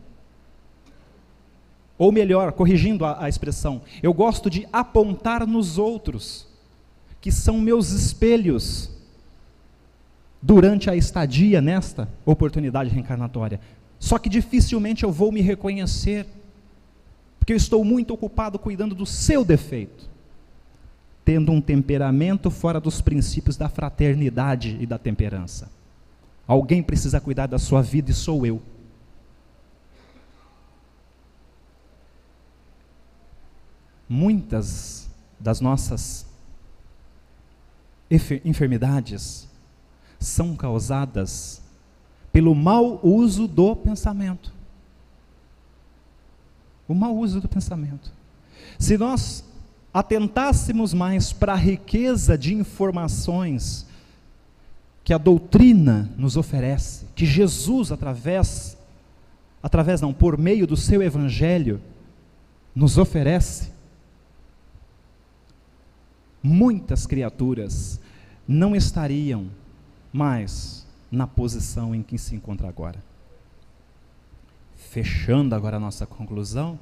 Ou melhor, corrigindo a expressão, eu gosto de apontar nos outros, que são meus espelhos, durante a estadia nesta oportunidade reencarnatória. Só que dificilmente eu vou me reconhecer, porque eu estou muito ocupado cuidando do seu defeito, tendo um temperamento fora dos princípios da fraternidade e da temperança. Alguém precisa cuidar da sua vida e sou eu. Muitas das nossas enfermidades são causadas pelo mau uso do pensamento. O mau uso do pensamento. Se nós atentássemos mais para a riqueza de informações que a doutrina nos oferece, que Jesus por meio do seu evangelho nos oferece, muitas criaturas não estariam mais na posição em que se encontra agora. Fechando agora a nossa conclusão,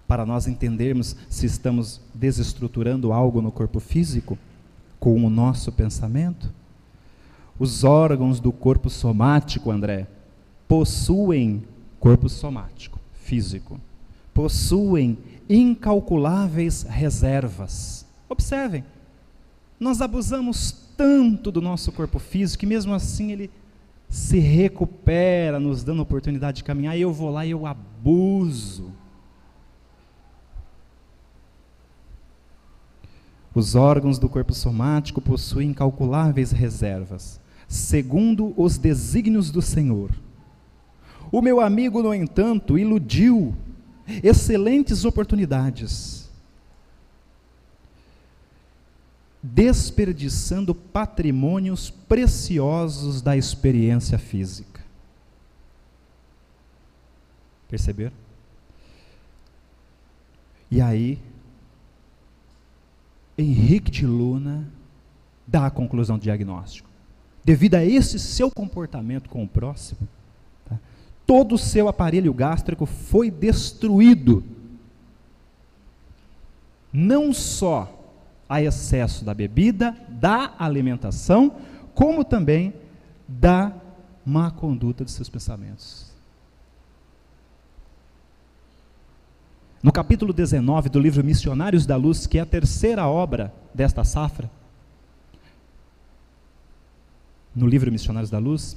para nós entendermos se estamos desestruturando algo no corpo físico com o nosso pensamento. Os órgãos do corpo somático, André, possuem corpo somático, físico, possuem incalculáveis reservas. Observem, nós abusamos tanto do nosso corpo físico, que mesmo assim ele se recupera, nos dando a oportunidade de caminhar, e eu vou lá e eu abuso. Os órgãos do corpo somático possuem incalculáveis reservas, segundo os desígnios do Senhor. O meu amigo, no entanto, iludiu excelentes oportunidades, desperdiçando patrimônios preciosos da experiência física. Perceberam? E aí, Henrique de Luna dá a conclusão do diagnóstico. Devido a esse seu comportamento com o próximo, tá, todo o seu aparelho gástrico foi destruído. Não só a excesso da bebida, da alimentação, como também da má conduta de seus pensamentos. No capítulo 19 do livro Missionários da Luz, que é a terceira obra desta safra, no livro Missionários da Luz,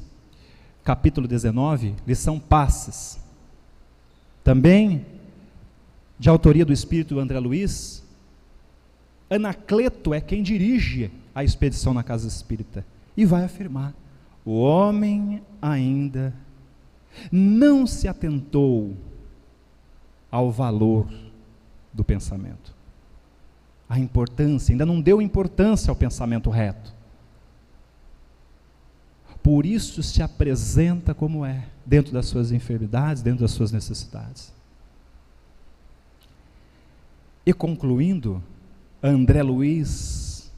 capítulo 19, lição Passes, também de autoria do espírito André Luiz, Anacleto é quem dirige a expedição na casa espírita, e vai afirmar: o homem ainda não se atentou ao valor do pensamento, a importância, ainda não deu importância ao pensamento reto. Por isso se apresenta como é, dentro das suas enfermidades, dentro das suas necessidades. E concluindo, André Luiz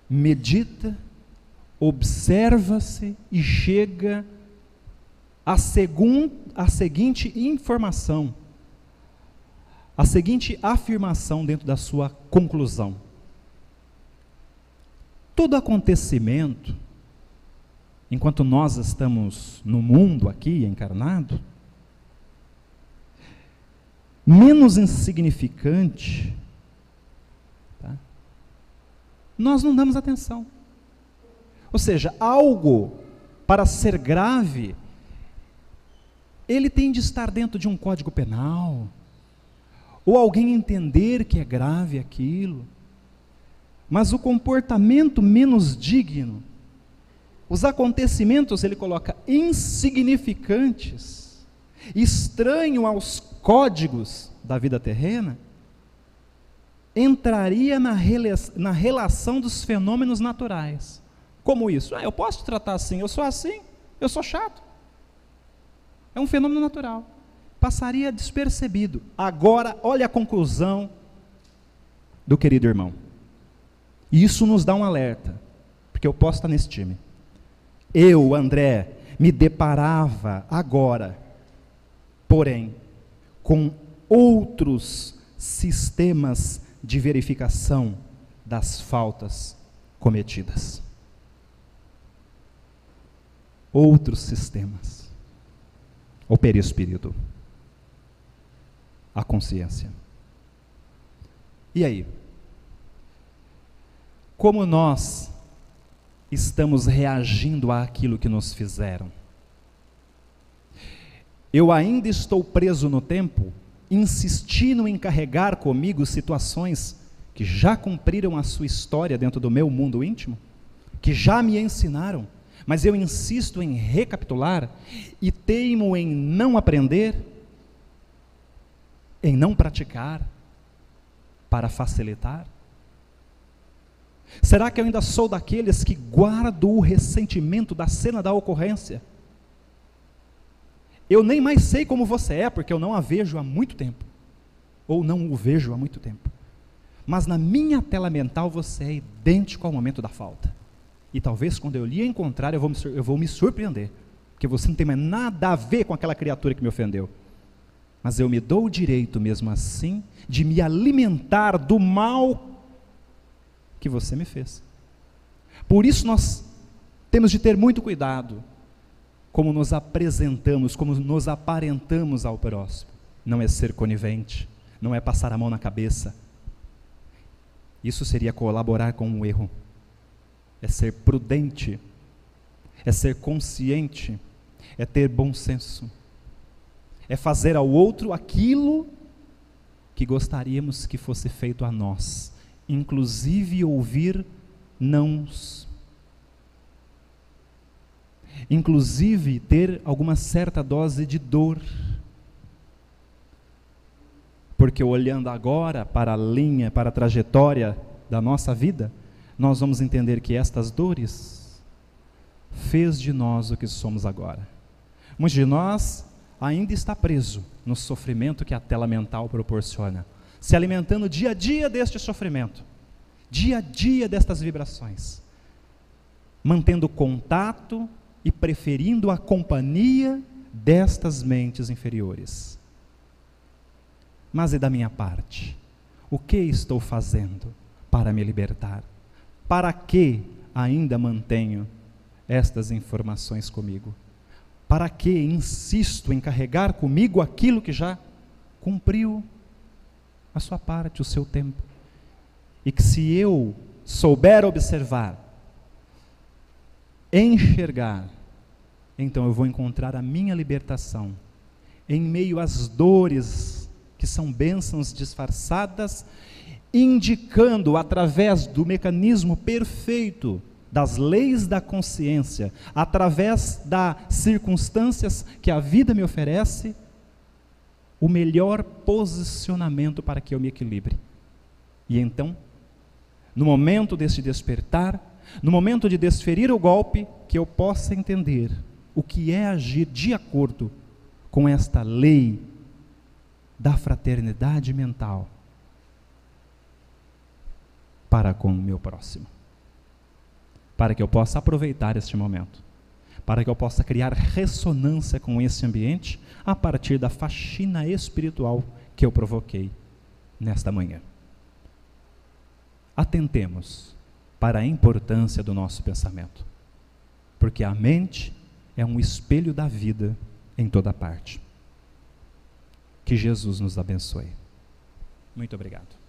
medita, observa-se e chega à seguinte informação, a seguinte afirmação dentro da sua conclusão: todo acontecimento, enquanto nós estamos no mundo aqui encarnado, menos insignificante, tá? Nós não damos atenção. Ou seja, algo para ser grave, ele tem de estar dentro de um código penal, ou alguém entender que é grave aquilo. Mas o comportamento menos digno, os acontecimentos, ele coloca insignificantes, estranho aos códigos da vida terrena, entraria na relação dos fenômenos naturais. Como isso? Eu posso tratar assim, eu sou chato. É um fenômeno natural. Passaria despercebido. Agora, olha a conclusão do querido irmão. E isso nos dá um alerta, porque eu posso estar nesse time. Eu, André, me deparava agora, porém, com outros sistemas de verificação das faltas cometidas. Outros sistemas. O perispírito. A consciência. E aí? Como nós estamos reagindo àquilo que nos fizeram? Eu ainda estou preso no tempo, insistindo em carregar comigo situações que já cumpriram a sua história dentro do meu mundo íntimo, que já me ensinaram, mas eu insisto em recapitular e teimo em não aprender, em não praticar, para facilitar? Será que eu ainda sou daqueles que guardo o ressentimento da cena da ocorrência? Eu nem mais sei como você é, porque eu não a vejo há muito tempo, ou não o vejo há muito tempo, mas na minha tela mental você é idêntico ao momento da falta, e talvez quando eu lhe encontrar eu vou me surpreender, porque você não tem mais nada a ver com aquela criatura que me ofendeu, mas eu me dou o direito mesmo assim, de me alimentar do mal que você me fez. Por isso nós temos de ter muito cuidado, como nos apresentamos, como nos aparentamos ao próximo. Não é ser conivente, não é passar a mão na cabeça. Isso seria colaborar com um erro. É ser prudente, é ser consciente, é ter bom senso, é fazer ao outro aquilo que gostaríamos que fosse feito a nós, inclusive ouvir nãos, inclusive ter alguma certa dose de dor, porque olhando agora para a linha, para a trajetória da nossa vida, nós vamos entender que estas dores fez de nós o que somos agora. Muitos de nós ainda está preso no sofrimento que a tela mental proporciona, se alimentando dia a dia deste sofrimento, dia a dia destas vibrações, mantendo contato e preferindo a companhia destas mentes inferiores. Mas e da minha parte? O que estou fazendo para me libertar? Para que ainda mantenho estas informações comigo? Para que insisto em carregar comigo aquilo que já cumpriu a sua parte, o seu tempo? E que se eu souber observar, enxergar, então eu vou encontrar a minha libertação em meio às dores que são bênçãos disfarçadas, indicando através do mecanismo perfeito das leis da consciência, através das circunstâncias que a vida me oferece, o melhor posicionamento para que eu me equilibre. E então, no momento deste despertar, no momento de desferir o golpe, que eu possa entender o que é agir de acordo com esta lei da fraternidade mental para com o meu próximo, para que eu possa aproveitar este momento, para que eu possa criar ressonância com esse ambiente a partir da faxina espiritual que eu provoquei nesta manhã. Atentemos para a importância do nosso pensamento, porque a mente é um espelho da vida em toda parte. Que Jesus nos abençoe. Muito obrigado.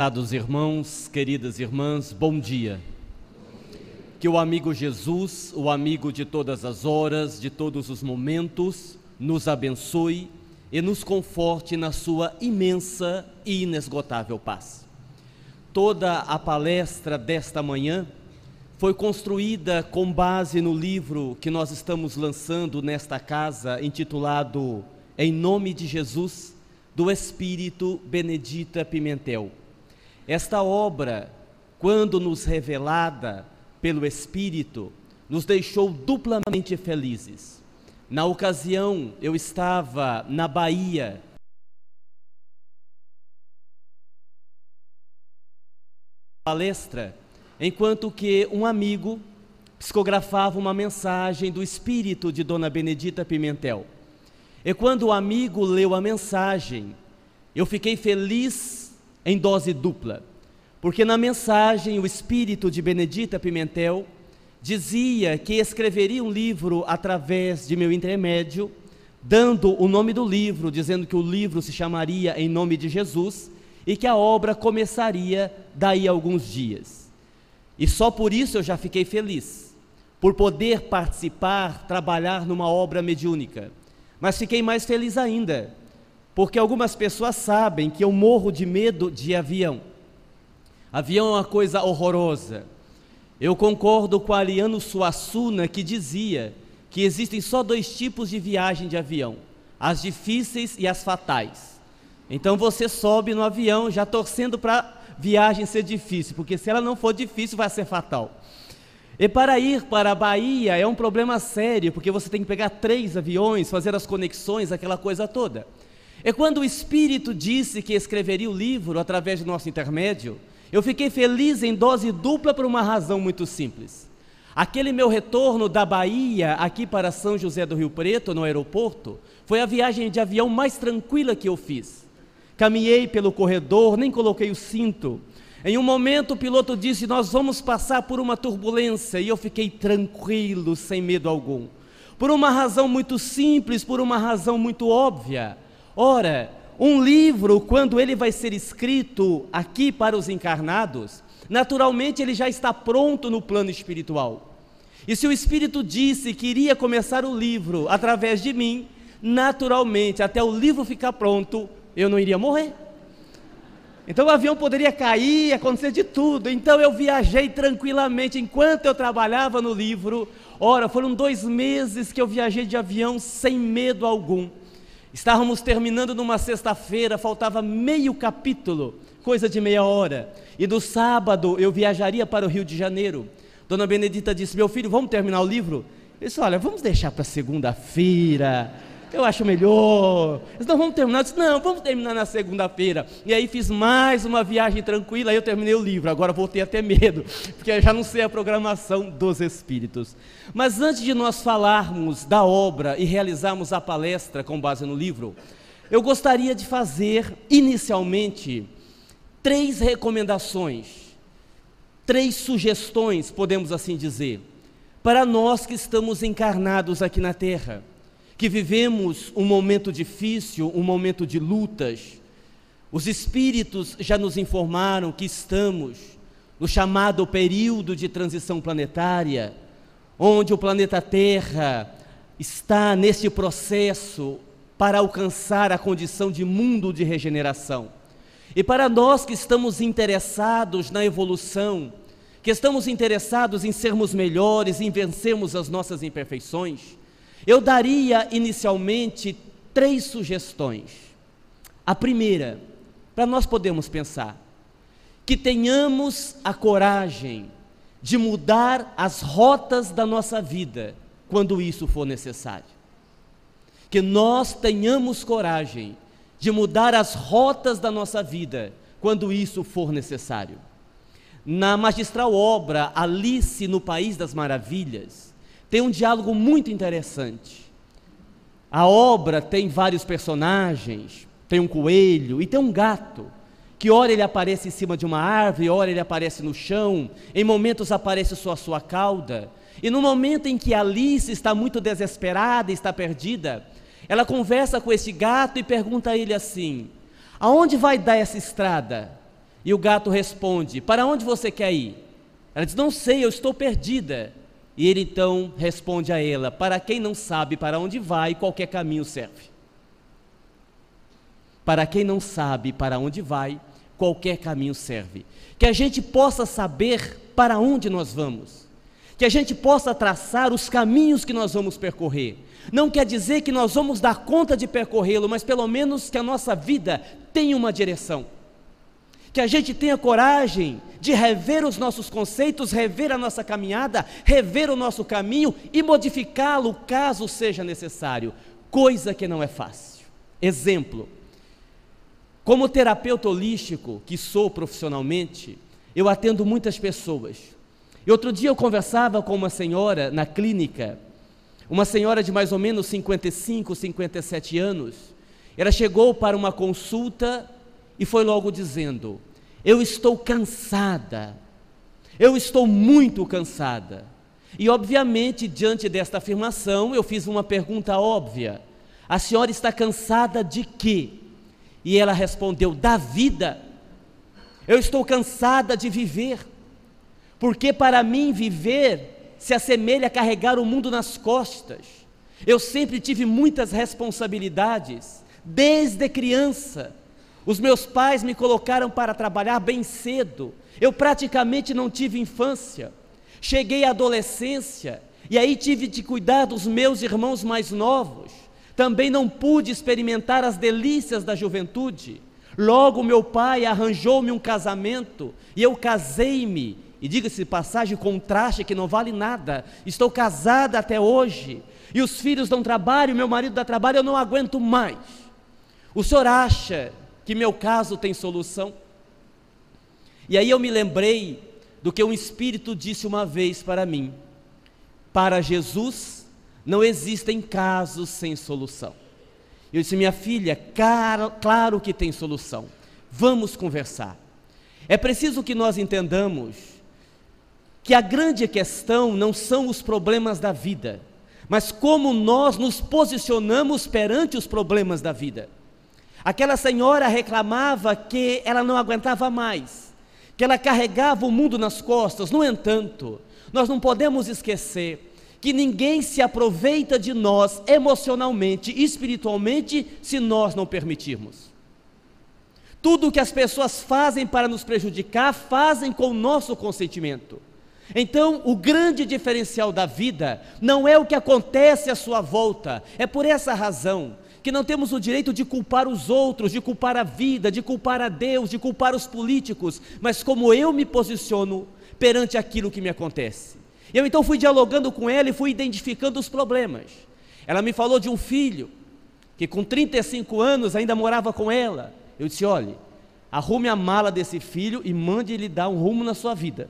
Queridos irmãos, queridas irmãs, bom dia. Que o amigo Jesus, o amigo de todas as horas, de todos os momentos, nos abençoe e nos conforte na sua imensa e inesgotável paz. Toda a palestra desta manhã foi construída com base no livro que nós estamos lançando nesta casa, intitulado Em Nome de Jesus, do Espírito Benedita Pimentel. Esta obra, quando nos revelada pelo Espírito, nos deixou duplamente felizes. Na ocasião, eu estava na Bahia, palestra, enquanto que um amigo psicografava uma mensagem do Espírito de Dona Benedita Pimentel. E quando o amigo leu a mensagem, eu fiquei feliz em dose dupla, porque na mensagem o Espírito de Benedita Pimentel dizia que escreveria um livro através de meu intermédio, dando o nome do livro, dizendo que o livro se chamaria Em Nome de Jesus e que a obra começaria daí a alguns dias. E só por isso eu já fiquei feliz, por poder participar, trabalhar numa obra mediúnica. Mas fiquei mais feliz ainda, porque algumas pessoas sabem que eu morro de medo de avião. Avião é uma coisa horrorosa. Eu concordo com Ariano Suassuna, que dizia que existem só 2 tipos de viagem de avião: as difíceis e as fatais. Então você sobe no avião já torcendo para a viagem ser difícil, porque se ela não for difícil vai ser fatal. E para ir para a Bahia é um problema sério, porque você tem que pegar 3 aviões, fazer as conexões, aquela coisa toda. E quando o Espírito disse que escreveria o livro através do nosso intermédio, eu fiquei feliz em dose dupla por uma razão muito simples. Aquele meu retorno da Bahia aqui para São José do Rio Preto, no aeroporto, foi a viagem de avião mais tranquila que eu fiz. Caminhei pelo corredor, nem coloquei o cinto. Em um momento o piloto disse: nós vamos passar por uma turbulência, e eu fiquei tranquilo, sem medo algum. Por uma razão muito simples, por uma razão muito óbvia. Ora, um livro, quando ele vai ser escrito aqui para os encarnados, naturalmente ele já está pronto no plano espiritual. E se o Espírito disse que iria começar o livro através de mim, naturalmente, até o livro ficar pronto, eu não iria morrer. Então o avião poderia cair, acontecer de tudo. Então eu viajei tranquilamente enquanto eu trabalhava no livro. Ora, foram 2 meses que eu viajei de avião sem medo algum. Estávamos terminando numa sexta-feira, faltava meio capítulo, coisa de meia hora. E no sábado eu viajaria para o Rio de Janeiro. Dona Benedita disse: meu filho, vamos terminar o livro? Eu disse: olha, vamos deixar para segunda-feira, eu acho melhor. Eles: não, vamos terminar. Eu disse: não, vamos terminar na segunda-feira. E aí fiz mais uma viagem tranquila, aí eu terminei o livro. Agora voltei a ter medo, porque eu já não sei a programação dos espíritos. Mas antes de nós falarmos da obra e realizarmos a palestra com base no livro, eu gostaria de fazer, inicialmente, 3 recomendações, 3 sugestões, podemos assim dizer, para nós que estamos encarnados aqui na Terra, que vivemos um momento difícil, um momento de lutas. Os espíritos já nos informaram que estamos no chamado período de transição planetária, onde o planeta Terra está neste processo para alcançar a condição de mundo de regeneração. E para nós que estamos interessados na evolução, que estamos interessados em sermos melhores, em vencermos as nossas imperfeições, eu daria inicialmente 3 sugestões. A primeira, para nós podermos pensar, que tenhamos a coragem de mudar as rotas da nossa vida, quando isso for necessário. Que nós tenhamos coragem de mudar as rotas da nossa vida, quando isso for necessário. Na magistral obra Alice no País das Maravilhas, tem um diálogo muito interessante. A obra tem vários personagens, tem um coelho e tem um gato, que ora ele aparece em cima de uma árvore, ora ele aparece no chão, em momentos aparece só a sua cauda, e no momento em que Alice está muito desesperada, está perdida, ela conversa com esse gato e pergunta a ele assim: aonde vai dar essa estrada? E o gato responde: para onde você quer ir? Ela diz: não sei, eu estou perdida. E ele então responde a ela: para quem não sabe para onde vai, qualquer caminho serve. Para quem não sabe para onde vai, qualquer caminho serve. Que a gente possa saber para onde nós vamos, que a gente possa traçar os caminhos que nós vamos percorrer. Não quer dizer que nós vamos dar conta de percorrê-lo, mas pelo menos que a nossa vida tenha uma direção. Que a gente tenha coragem de rever os nossos conceitos, rever a nossa caminhada, rever o nosso caminho e modificá-lo caso seja necessário, coisa que não é fácil. Exemplo: como terapeuta holístico que sou profissionalmente, eu atendo muitas pessoas. E outro dia eu conversava com uma senhora na clínica, uma senhora de mais ou menos 55, 57 anos. Ela chegou para uma consulta e foi logo dizendo: eu estou cansada, eu estou muito cansada. E obviamente, diante desta afirmação, eu fiz uma pergunta óbvia: a senhora está cansada de quê? E ela respondeu: da vida. Eu estou cansada de viver, porque para mim viver se assemelha a carregar o mundo nas costas. Eu sempre tive muitas responsabilidades, desde criança. Os meus pais me colocaram para trabalhar bem cedo, eu praticamente não tive infância. Cheguei à adolescência, e aí tive de cuidar dos meus irmãos mais novos. Também não pude experimentar as delícias da juventude. Logo meu pai arranjou-me um casamento, e eu casei-me, e diga-se de passagem, com um traste que não vale nada. Estou casada até hoje, e os filhos dão trabalho, meu marido dá trabalho, eu não aguento mais. O senhor acha que meu caso tem solução? E aí eu me lembrei do que um espírito disse uma vez para mim: para Jesus não existem casos sem solução. Eu disse: minha filha, claro que tem solução, vamos conversar. É preciso que nós entendamos que a grande questão não são os problemas da vida, mas como nós nos posicionamos perante os problemas da vida. Aquela senhora reclamava que ela não aguentava mais, que ela carregava o mundo nas costas. No entanto, nós não podemos esquecer que ninguém se aproveita de nós emocionalmente, espiritualmente, se nós não permitirmos. Tudo o que as pessoas fazem para nos prejudicar, fazem com o nosso consentimento. Então, o grande diferencial da vida não é o que acontece à sua volta. É por essa razão que não temos o direito de culpar os outros, de culpar a vida, de culpar a Deus, de culpar os políticos, mas como eu me posiciono perante aquilo que me acontece. Eu então fui dialogando com ela e fui identificando os problemas. Ela me falou de um filho que com 35 anos ainda morava com ela. Eu disse: olhe, arrume a mala desse filho e mande ele dar um rumo na sua vida.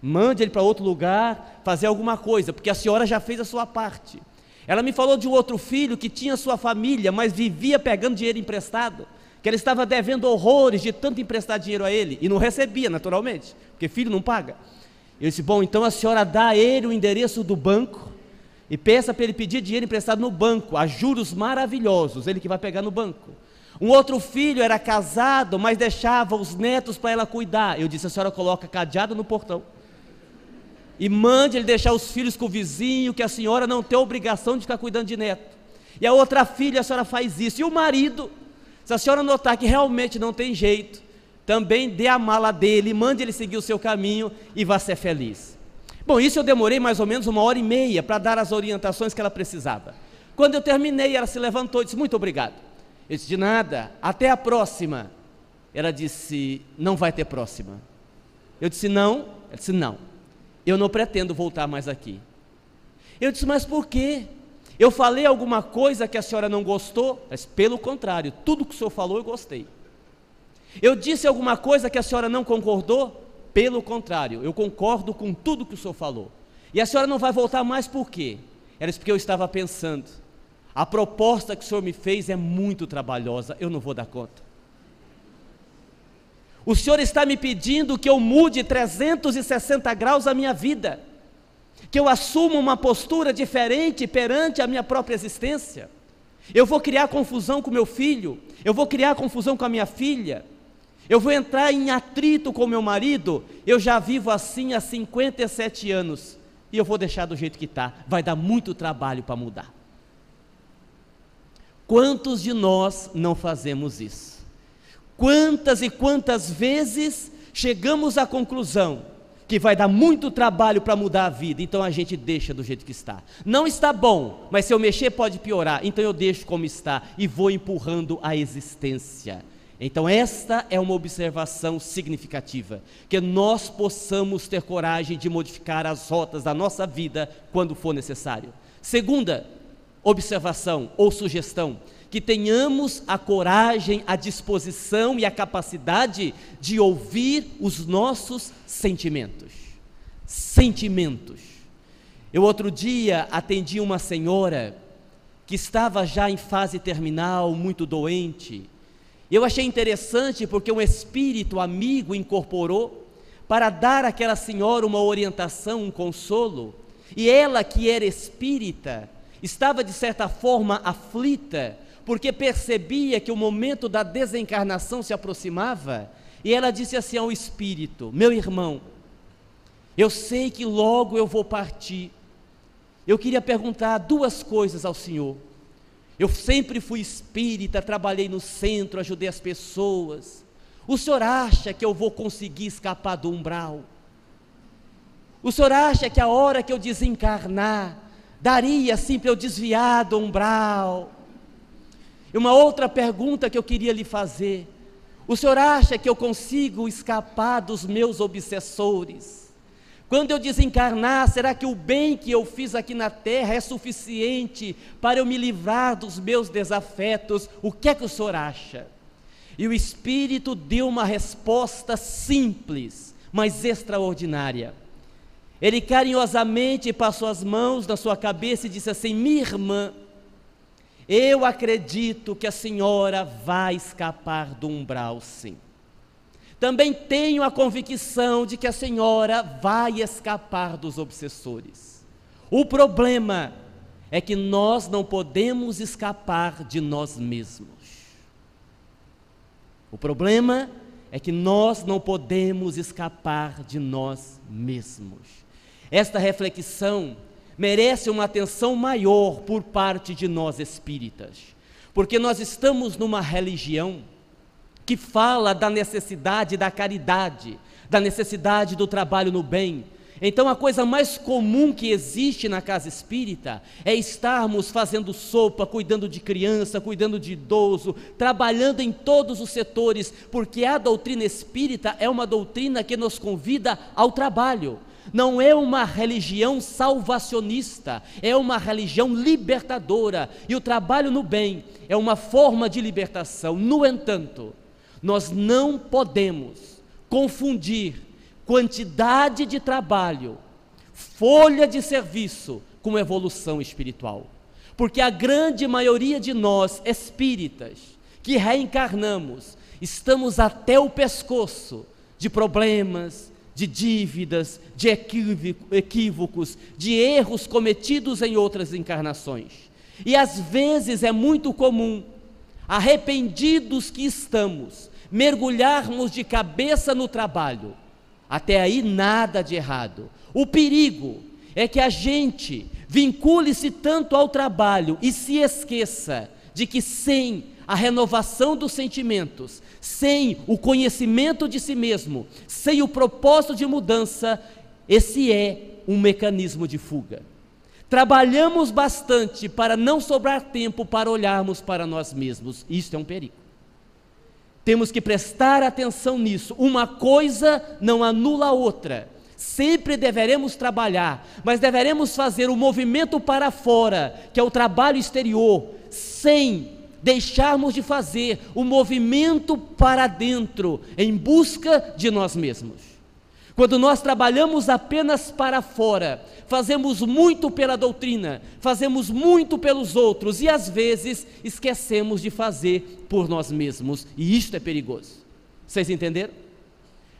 Mande ele para outro lugar, fazer alguma coisa, porque a senhora já fez a sua parte. Ela me falou de um outro filho que tinha sua família, mas vivia pegando dinheiro emprestado, que ela estava devendo horrores de tanto emprestar dinheiro a ele, e não recebia naturalmente, porque filho não paga. Eu disse: bom, então a senhora dá a ele o endereço do banco, e peça para ele pedir dinheiro emprestado no banco, a juros maravilhosos, ele que vai pegar no banco. Um outro filho era casado, mas deixava os netos para ela cuidar. Eu disse: a senhora coloca cadeado no portão, e mande ele deixar os filhos com o vizinho, que a senhora não tem obrigação de ficar cuidando de neto. E a outra filha, a senhora faz isso. E o marido, se a senhora notar que realmente não tem jeito, também dê a mala dele, mande ele seguir o seu caminho e vá ser feliz. Bom, isso eu demorei mais ou menos 1h30 para dar as orientações que ela precisava. Quando eu terminei, ela se levantou e disse: muito obrigado. Eu disse: de nada, até a próxima. Ela disse: não vai ter próxima. Eu disse: não. Ela disse: não, eu não pretendo voltar mais aqui. Eu disse: mas por quê? Eu falei alguma coisa que a senhora não gostou? Mas pelo contrário, tudo que o senhor falou eu gostei. Eu disse alguma coisa que a senhora não concordou? Pelo contrário, eu concordo com tudo que o senhor falou. E a senhora não vai voltar mais por quê? Ela disse: porque eu estava pensando, a proposta que o senhor me fez é muito trabalhosa, eu não vou dar conta. O senhor está me pedindo que eu mude 360 graus a minha vida, que eu assuma uma postura diferente perante a minha própria existência. Eu vou criar confusão com meu filho, eu vou criar confusão com a minha filha, eu vou entrar em atrito com meu marido. Eu já vivo assim há 57 anos, e eu vou deixar do jeito que está, vai dar muito trabalho para mudar. Quantos de nós não fazemos isso? Quantas e quantas vezes chegamos à conclusão que vai dar muito trabalho para mudar a vida, então a gente deixa do jeito que está. Não está bom, mas se eu mexer pode piorar, então eu deixo como está e vou empurrando a existência. Então esta é uma observação significativa, que nós possamos ter coragem de modificar as rotas da nossa vida quando for necessário. Segunda observação ou sugestão: que tenhamos a coragem, a disposição e a capacidade de ouvir os nossos sentimentos. Eu outro dia atendi uma senhora que estava já em fase terminal, muito doente. Eu achei interessante porque um espírito amigo incorporou para dar àquela senhora uma orientação, um consolo, e ela, que era espírita, estava de certa forma aflita, porque percebia que o momento da desencarnação se aproximava, e ela disse assim ao espírito: meu irmão, eu sei que logo eu vou partir, eu queria perguntar 2 coisas ao senhor. Eu sempre fui espírita, trabalhei no centro, ajudei as pessoas. O senhor acha que eu vou conseguir escapar do umbral? O senhor acha que a hora que eu desencarnar, daria assim para eu desviar do umbral? E uma outra pergunta que eu queria lhe fazer: o senhor acha que eu consigo escapar dos meus obsessores? Quando eu desencarnar, será que o bem que eu fiz aqui na terra é suficiente para eu me livrar dos meus desafetos? O que é que o senhor acha? E o espírito deu uma resposta simples, mas extraordinária. Ele carinhosamente passou as mãos na sua cabeça e disse assim: minha irmã, eu acredito que a senhora vai escapar do umbral, sim. Também tenho a convicção de que a senhora vai escapar dos obsessores. O problema é que nós não podemos escapar de nós mesmos. O problema é que nós não podemos escapar de nós mesmos. Esta reflexão merece uma atenção maior por parte de nós espíritas, porque nós estamos numa religião que fala da necessidade da caridade, da necessidade do trabalho no bem. Então a coisa mais comum que existe na casa espírita é estarmos fazendo sopa, cuidando de criança, cuidando de idoso, trabalhando em todos os setores, porque a doutrina espírita é uma doutrina que nos convida ao trabalho. Não é uma religião salvacionista, é uma religião libertadora, e o trabalho no bem é uma forma de libertação. No entanto, nós não podemos confundir quantidade de trabalho, folha de serviço, com evolução espiritual, porque a grande maioria de nós espíritas que reencarnamos, estamos até o pescoço de problemas, de dívidas, de equívocos, de erros cometidos em outras encarnações, e às vezes é muito comum, arrependidos que estamos, mergulharmos de cabeça no trabalho, Até aí nada de errado. O perigo é que a gente vincule-se tanto ao trabalho e se esqueça de que sem a renovação dos sentimentos, sem o conhecimento de si mesmo, sem o propósito de mudança, esse é um mecanismo de fuga. Trabalhamos bastante para não sobrar tempo para olharmos para nós mesmos. Isso é um perigo. Temos que prestar atenção nisso. Uma coisa não anula a outra. Sempre deveremos trabalhar, mas deveremos fazer o movimento para fora, que é o trabalho exterior, sem deixarmos de fazer o movimento para dentro, em busca de nós mesmos. Quando nós trabalhamos apenas para fora, fazemos muito pela doutrina, fazemos muito pelos outros e às vezes esquecemos de fazer por nós mesmos, e isto é perigoso. Vocês entenderam?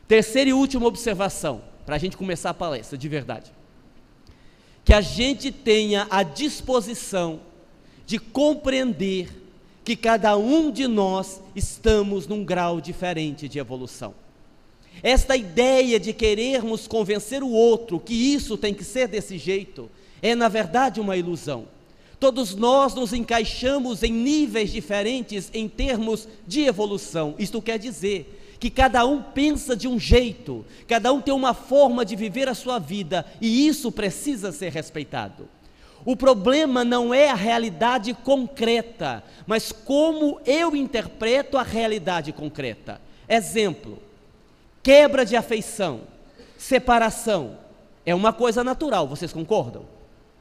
Terceira e última observação, para a gente começar a palestra de verdade: que a gente tenha a disposição de compreender que cada um de nós estamos num grau diferente de evolução. Esta ideia de querermos convencer o outro que isso tem que ser desse jeito é, na verdade, uma ilusão. Todos nós nos encaixamos em níveis diferentes em termos de evolução. Isto quer dizer que cada um pensa de um jeito, cada um tem uma forma de viver a sua vida, e isso precisa ser respeitado. O problema não é a realidade concreta, mas como eu interpreto a realidade concreta. Exemplo: quebra de afeição, separação, é uma coisa natural, vocês concordam?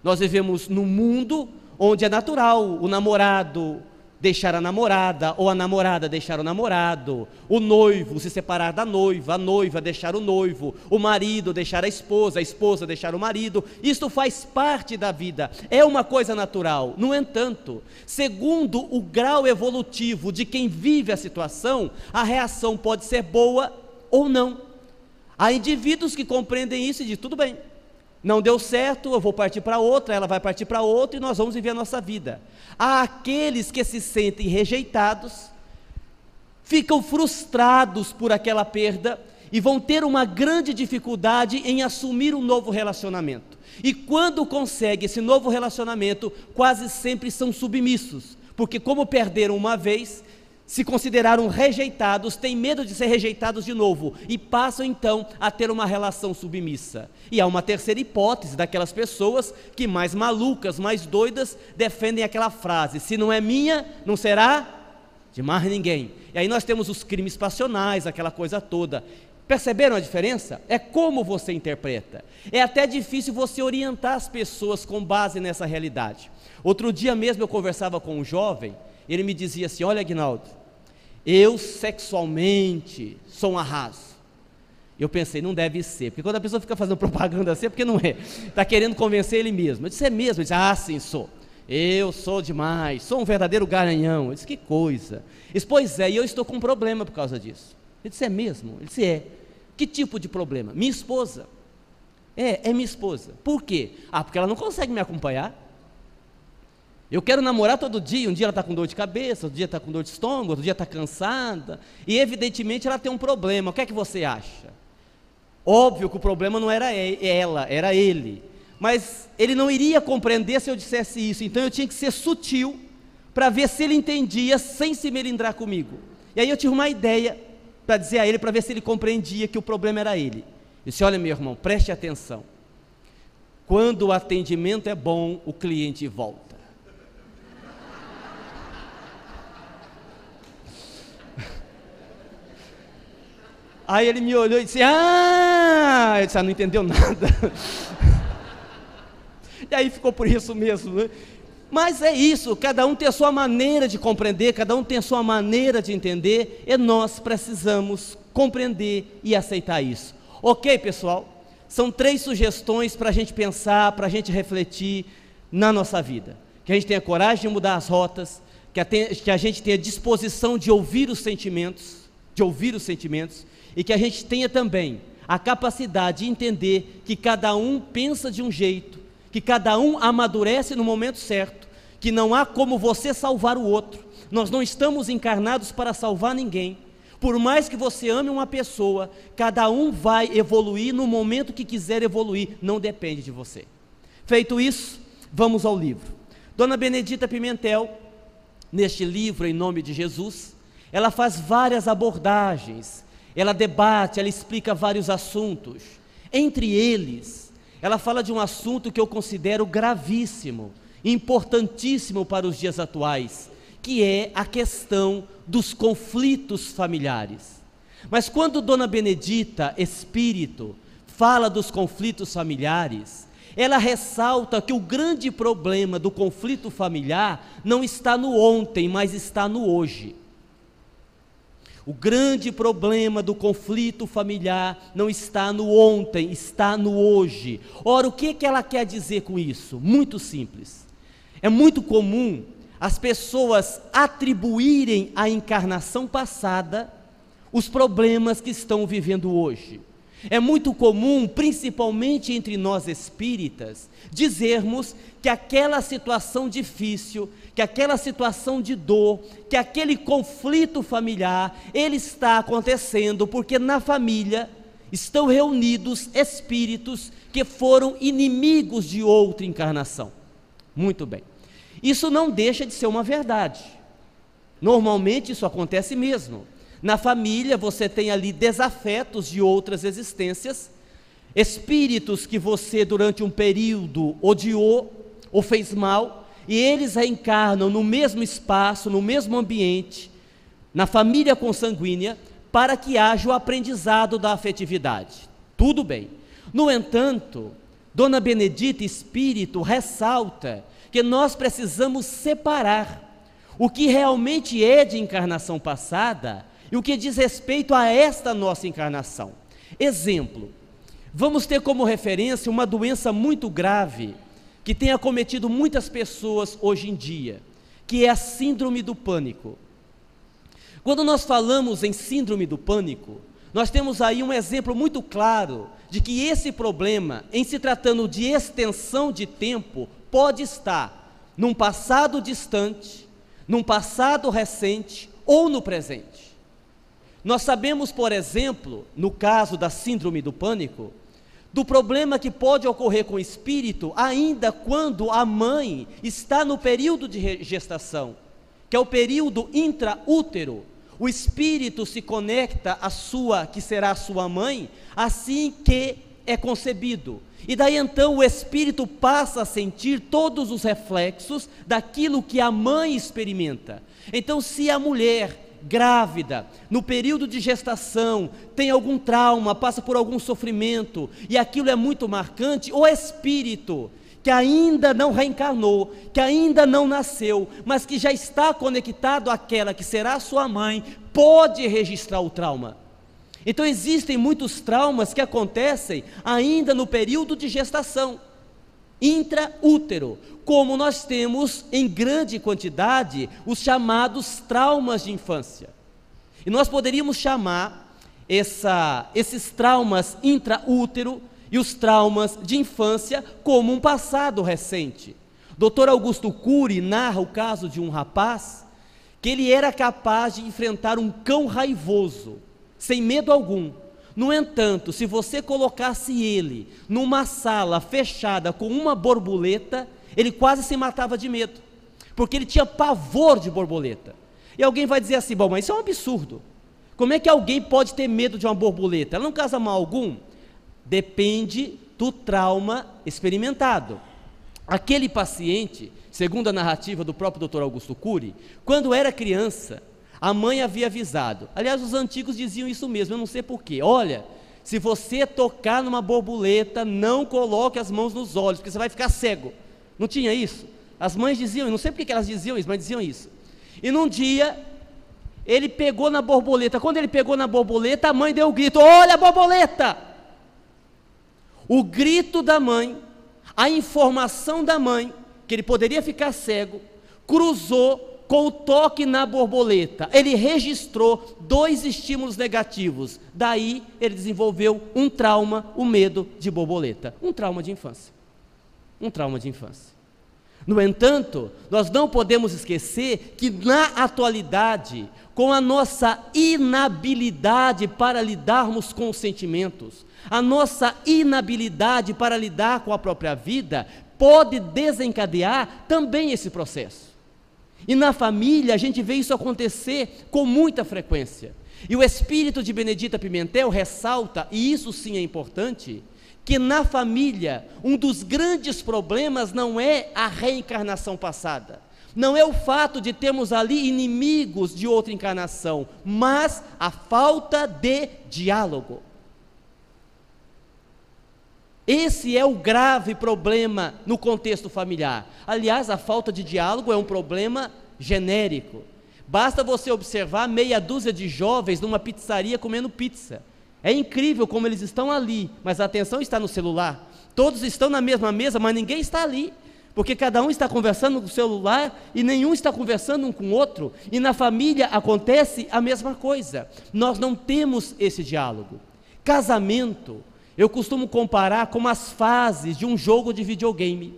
Nós vivemos num mundo onde é natural o namorado deixar a namorada, ou a namorada deixar o namorado, o noivo se separar da noiva, a noiva deixar o noivo, o marido deixar a esposa deixar o marido. Isto faz parte da vida, é uma coisa natural. No entanto, segundo o grau evolutivo de quem vive a situação, a reação pode ser boa ou não. Há indivíduos que compreendem isso e dizem: tudo bem, não deu certo, eu vou partir para outra, ela vai partir para outra e nós vamos viver a nossa vida. Há aqueles que se sentem rejeitados, ficam frustrados por aquela perda e vão ter uma grande dificuldade em assumir um novo relacionamento. E quando conseguem esse novo relacionamento, quase sempre são submissos, porque como perderam uma vez, se consideraram rejeitados, têm medo de ser rejeitados de novo e passam então a ter uma relação submissa. E há uma terceira hipótese daquelas pessoas que, mais malucas, mais doidas, defendem aquela frase: se não é minha, não será de mais ninguém. E aí nós temos os crimes passionais, aquela coisa toda. Perceberam a diferença? É como você interpreta. É até difícil você orientar as pessoas com base nessa realidade. Outro dia mesmo eu conversava com um jovem, ele me dizia assim: olha, Aguinaldo, eu sexualmente sou um arraso. Eu pensei, não deve ser, porque quando a pessoa fica fazendo propaganda assim, é porque não é, está querendo convencer ele mesmo. Eu disse: é mesmo? Ele disse: ah, sim, sou. Eu sou demais, sou um verdadeiro garanhão. Eu disse: que coisa. Eu disse: pois é, e eu estou com um problema por causa disso. Ele disse: é mesmo? Ele disse: é. Que tipo de problema? Minha esposa. É minha esposa. Por quê? Ah, porque ela não consegue me acompanhar. Eu quero namorar todo dia, um dia ela está com dor de cabeça, outro dia está com dor de estômago, outro dia está cansada, e evidentemente ela tem um problema. O que é que você acha? Óbvio que o problema não era ela, era ele, mas ele não iria compreender se eu dissesse isso, então eu tinha que ser sutil, para ver se ele entendia, sem se melindrar comigo. E aí eu tive uma ideia, para dizer a ele, para ver se ele compreendia que o problema era ele. Eu disse: olha, meu irmão, preste atenção, quando o atendimento é bom, o cliente volta. Aí ele me olhou e disse: ah! Eu disse: ah, não entendeu nada. E aí ficou por isso mesmo, né? Mas é isso, cada um tem a sua maneira de compreender, cada um tem a sua maneira de entender, e nós precisamos compreender e aceitar isso. Ok, pessoal? São 3 sugestões para a gente pensar, para a gente refletir na nossa vida. Que a gente tenha coragem de mudar as rotas, que a gente tenha disposição de ouvir os sentimentos, e que a gente tenha também a capacidade de entender que cada um pensa de um jeito, que cada um amadurece no momento certo, que não há como você salvar o outro. Nós não estamos encarnados para salvar ninguém. Por mais que você ame uma pessoa, cada um vai evoluir no momento que quiser evoluir, não depende de você. Feito isso, vamos ao livro. Dona Benedita Pimentel, neste livro, Em Nome de Jesus, ela faz várias abordagens, ela debate, ela explica vários assuntos. Entre eles, ela fala de um assunto que eu considero gravíssimo, importantíssimo para os dias atuais, que é a questão dos conflitos familiares. Mas quando Dona Benedita, Espírito, fala dos conflitos familiares, ela ressalta que o grande problema do conflito familiar não está no ontem, mas está no hoje. O grande problema do conflito familiar não está no ontem, está no hoje. Ora, o que ela quer dizer com isso? Muito simples. É muito comum as pessoas atribuírem à encarnação passada os problemas que estão vivendo hoje. É muito comum, principalmente entre nós espíritas, dizermos que aquela situação difícil, que aquela situação de dor, que aquele conflito familiar, ele está acontecendo porque na família estão reunidos espíritos que foram inimigos de outra encarnação. Muito bem. Isso não deixa de ser uma verdade. Normalmente isso acontece mesmo. Na família você tem ali desafetos de outras existências, espíritos que você durante um período odiou ou fez mal, e eles reencarnam no mesmo espaço, no mesmo ambiente, na família consanguínea, para que haja o aprendizado da afetividade. Tudo bem. No entanto, Dona Benedita Espírito ressalta que nós precisamos separar o que realmente é de encarnação passada e o que diz respeito a esta nossa encarnação. Exemplo, vamos ter como referência uma doença muito grave que tem acometido muitas pessoas hoje em dia, que é a síndrome do pânico. Quando nós falamos em síndrome do pânico, nós temos aí um exemplo muito claro de que esse problema, em se tratando de extensão de tempo, pode estar num passado distante, num passado recente ou no presente. Nós sabemos, por exemplo, no caso da síndrome do pânico, do problema que pode ocorrer com o espírito ainda quando a mãe está no período de gestação, que é o período intraútero. O espírito se conecta à sua, que será a sua mãe, assim que é concebido. E daí então o espírito passa a sentir todos os reflexos daquilo que a mãe experimenta. Então, se a mulher grávida, no período de gestação, tem algum trauma, passa por algum sofrimento, e aquilo é muito marcante, o espírito que ainda não reencarnou, que ainda não nasceu, mas que já está conectado àquela que será sua mãe, pode registrar o trauma. Então existem muitos traumas que acontecem ainda no período de gestação, intraútero, como nós temos em grande quantidade os chamados traumas de infância. E nós poderíamos chamar esses traumas intraútero e os traumas de infância como um passado recente. Dr. Augusto Cury narra o caso de um rapaz que ele era capaz de enfrentar um cão raivoso, sem medo algum. No entanto, se você colocasse ele numa sala fechada com uma borboleta, ele quase se matava de medo, porque ele tinha pavor de borboleta. E alguém vai dizer assim: bom, mas isso é um absurdo. Como é que alguém pode ter medo de uma borboleta? Ela não causa mal algum? Depende do trauma experimentado. Aquele paciente, segundo a narrativa do próprio Dr. Augusto Cury, quando era criança, a mãe havia avisado. Aliás, os antigos diziam isso mesmo, eu não sei porquê. Olha, se você tocar numa borboleta, não coloque as mãos nos olhos, porque você vai ficar cego. Não tinha isso? As mães diziam, eu não sei porque elas diziam isso, mas diziam isso. E num dia, ele pegou na borboleta. Quando ele pegou na borboleta, a mãe deu o grito: olha a borboleta! O grito da mãe, a informação da mãe, que ele poderia ficar cego, cruzou com o toque na borboleta. Ele registrou 2 estímulos negativos. Daí ele desenvolveu um trauma, o medo de borboleta. Um trauma de infância. Um trauma de infância. No entanto, nós não podemos esquecer que na atualidade, com a nossa inabilidade para lidarmos com os sentimentos, a nossa inabilidade para lidar com a própria vida, pode desencadear também esse processo. E na família a gente vê isso acontecer com muita frequência. E o espírito de Benedita Pimentel ressalta, e isso sim é importante, que na família um dos grandes problemas não é a reencarnação passada, não é o fato de termos ali inimigos de outra encarnação, mas a falta de diálogo. Esse é o grave problema no contexto familiar. Aliás, a falta de diálogo é um problema genérico. Basta você observar meia dúzia de jovens numa pizzaria comendo pizza. É incrível como eles estão ali, mas a atenção está no celular. Todos estão na mesma mesa, mas ninguém está ali, porque cada um está conversando com o celular e nenhum está conversando um com o outro. E na família acontece a mesma coisa. Nós não temos esse diálogo. Casamento, eu costumo comparar com as fases de um jogo de videogame.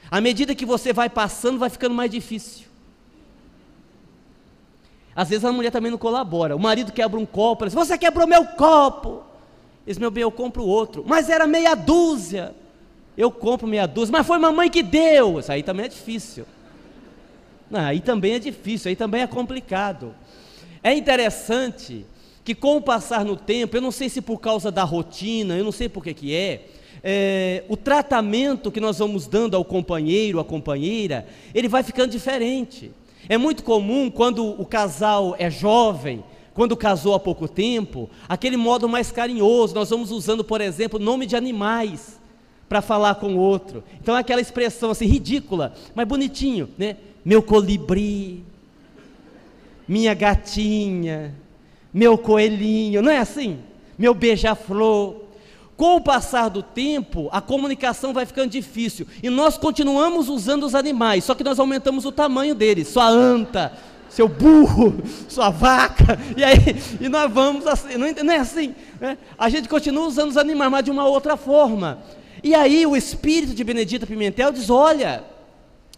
À medida que você vai passando, vai ficando mais difícil. Às vezes a mulher também não colabora. O marido quebra um copo, ela diz: você quebrou meu copo. Diz: meu bem, eu compro outro. Mas era meia dúzia. Eu compro meia dúzia. Mas foi mamãe que deu. Isso aí também é difícil. Não, aí também é difícil, aí também é complicado. É interessante que com o passar no tempo, eu não sei se por causa da rotina, eu não sei por que é, o tratamento que nós vamos dando ao companheiro, à companheira, ele vai ficando diferente. É muito comum, quando o casal é jovem, quando casou há pouco tempo, aquele modo mais carinhoso, nós vamos usando, por exemplo, nome de animais para falar com o outro. Então é aquela expressão assim, ridícula, mas bonitinho, né? Meu colibri, minha gatinha, meu coelhinho, não é assim? Meu beija-flor. Com o passar do tempo, a comunicação vai ficando difícil, e nós continuamos usando os animais, só que nós aumentamos o tamanho deles, sua anta, seu burro, sua vaca, e nós vamos assim, não é assim, né? A gente continua usando os animais, mas de uma outra forma. E aí o espírito de Benedita Pimentel diz: olha,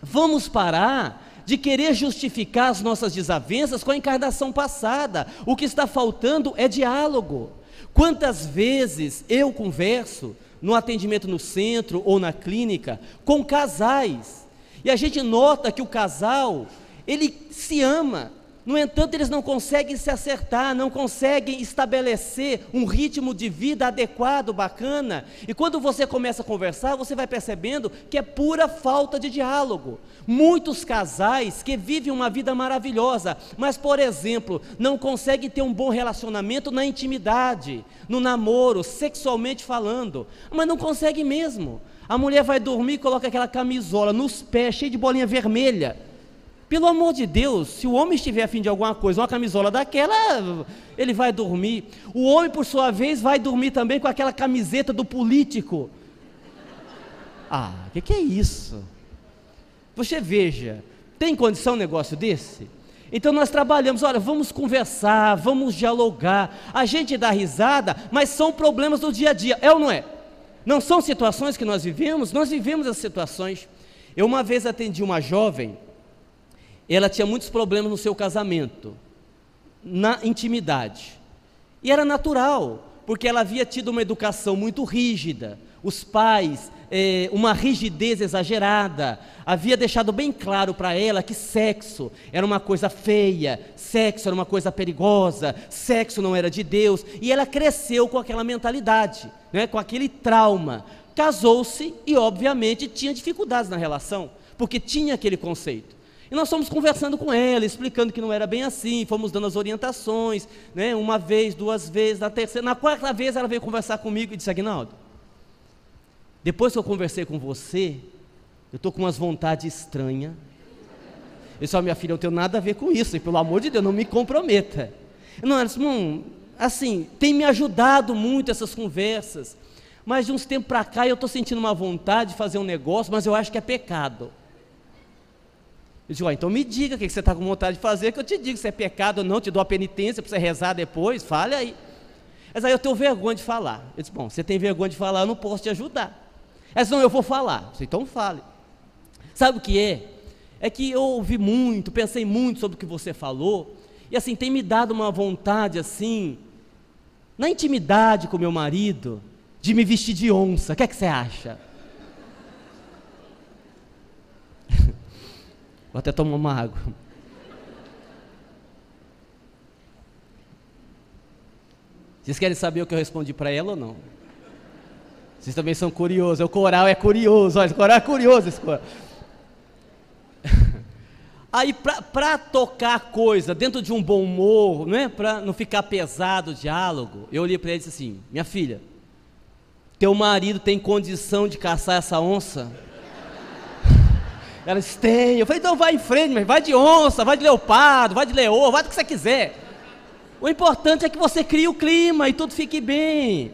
vamos parar de querer justificar as nossas desavenças com a encarnação passada. O que está faltando é diálogo. Quantas vezes eu converso no atendimento no centro ou na clínica com casais, e a gente nota que o casal, ele se ama, no entanto eles não conseguem se acertar, não conseguem estabelecer um ritmo de vida adequado, bacana, e quando você começa a conversar, você vai percebendo que é pura falta de diálogo. Muitos casais que vivem uma vida maravilhosa, mas, por exemplo, não conseguem ter um bom relacionamento na intimidade, no namoro, sexualmente falando, mas não conseguem mesmo. A mulher vai dormir e coloca aquela camisola nos pés, cheia de bolinha vermelha. Pelo amor de Deus, se o homem estiver a fim de alguma coisa, uma camisola daquela, ele vai dormir. O homem, por sua vez, vai dormir também com aquela camiseta do político. Ah, o que é isso? Você veja, tem condição um negócio desse? Então nós trabalhamos, olha, vamos conversar, vamos dialogar, a gente dá risada, mas são problemas do dia a dia, é ou não é? Não são situações que nós vivemos as situações. Eu uma vez atendi uma jovem, ela tinha muitos problemas no seu casamento, na intimidade, e era natural, porque ela havia tido uma educação muito rígida, os pais, uma rigidez exagerada, havia deixado bem claro para ela que sexo era uma coisa feia, sexo era uma coisa perigosa, sexo não era de Deus, e ela cresceu com aquela mentalidade, né, com aquele trauma, casou-se e obviamente tinha dificuldades na relação, porque tinha aquele conceito. E nós fomos conversando com ela, explicando que não era bem assim, fomos dando as orientações, né, uma vez, duas vezes, na terceira, na quarta vez ela veio conversar comigo e disse: Aguinaldo, depois que eu conversei com você, eu estou com umas vontades estranhas. Eu disse: minha filha, eu não tenho nada a ver com isso, e pelo amor de Deus, não me comprometa. Não, ela disse: assim, tem me ajudado muito essas conversas, mas de uns tempos para cá eu estou sentindo uma vontade de fazer um negócio, mas eu acho que é pecado. Eu disse: então me diga o que você está com vontade de fazer, que eu te digo se é pecado ou não, te dou a penitência para você rezar depois, fale aí. Mas aí eu tenho vergonha de falar. Eu disse: bom, você tem vergonha de falar, eu não posso te ajudar. Ela disse: não, eu vou falar. Eu disse: então fale. Sabe o que é? É que eu ouvi muito, pensei muito sobre o que você falou, e assim, tem me dado uma vontade assim, na intimidade com meu marido, de me vestir de onça. O que é que você acha? Vou até tomar uma água. Vocês querem saber o que eu respondi para ela ou não? Vocês também são curiosos. O coral é curioso. Olha, o coral é curioso. Esse coral. Aí, para tocar coisa dentro de um bom humor, não é? Para não ficar pesado o diálogo, eu olhei para ele e disse assim: minha filha, teu marido tem condição de caçar essa onça? Ela disse: tem. Eu falei: então vai em frente, mas vai de onça, vai de leopardo, vai de leoa, vai do que você quiser. O importante é que você crie o clima e tudo fique bem.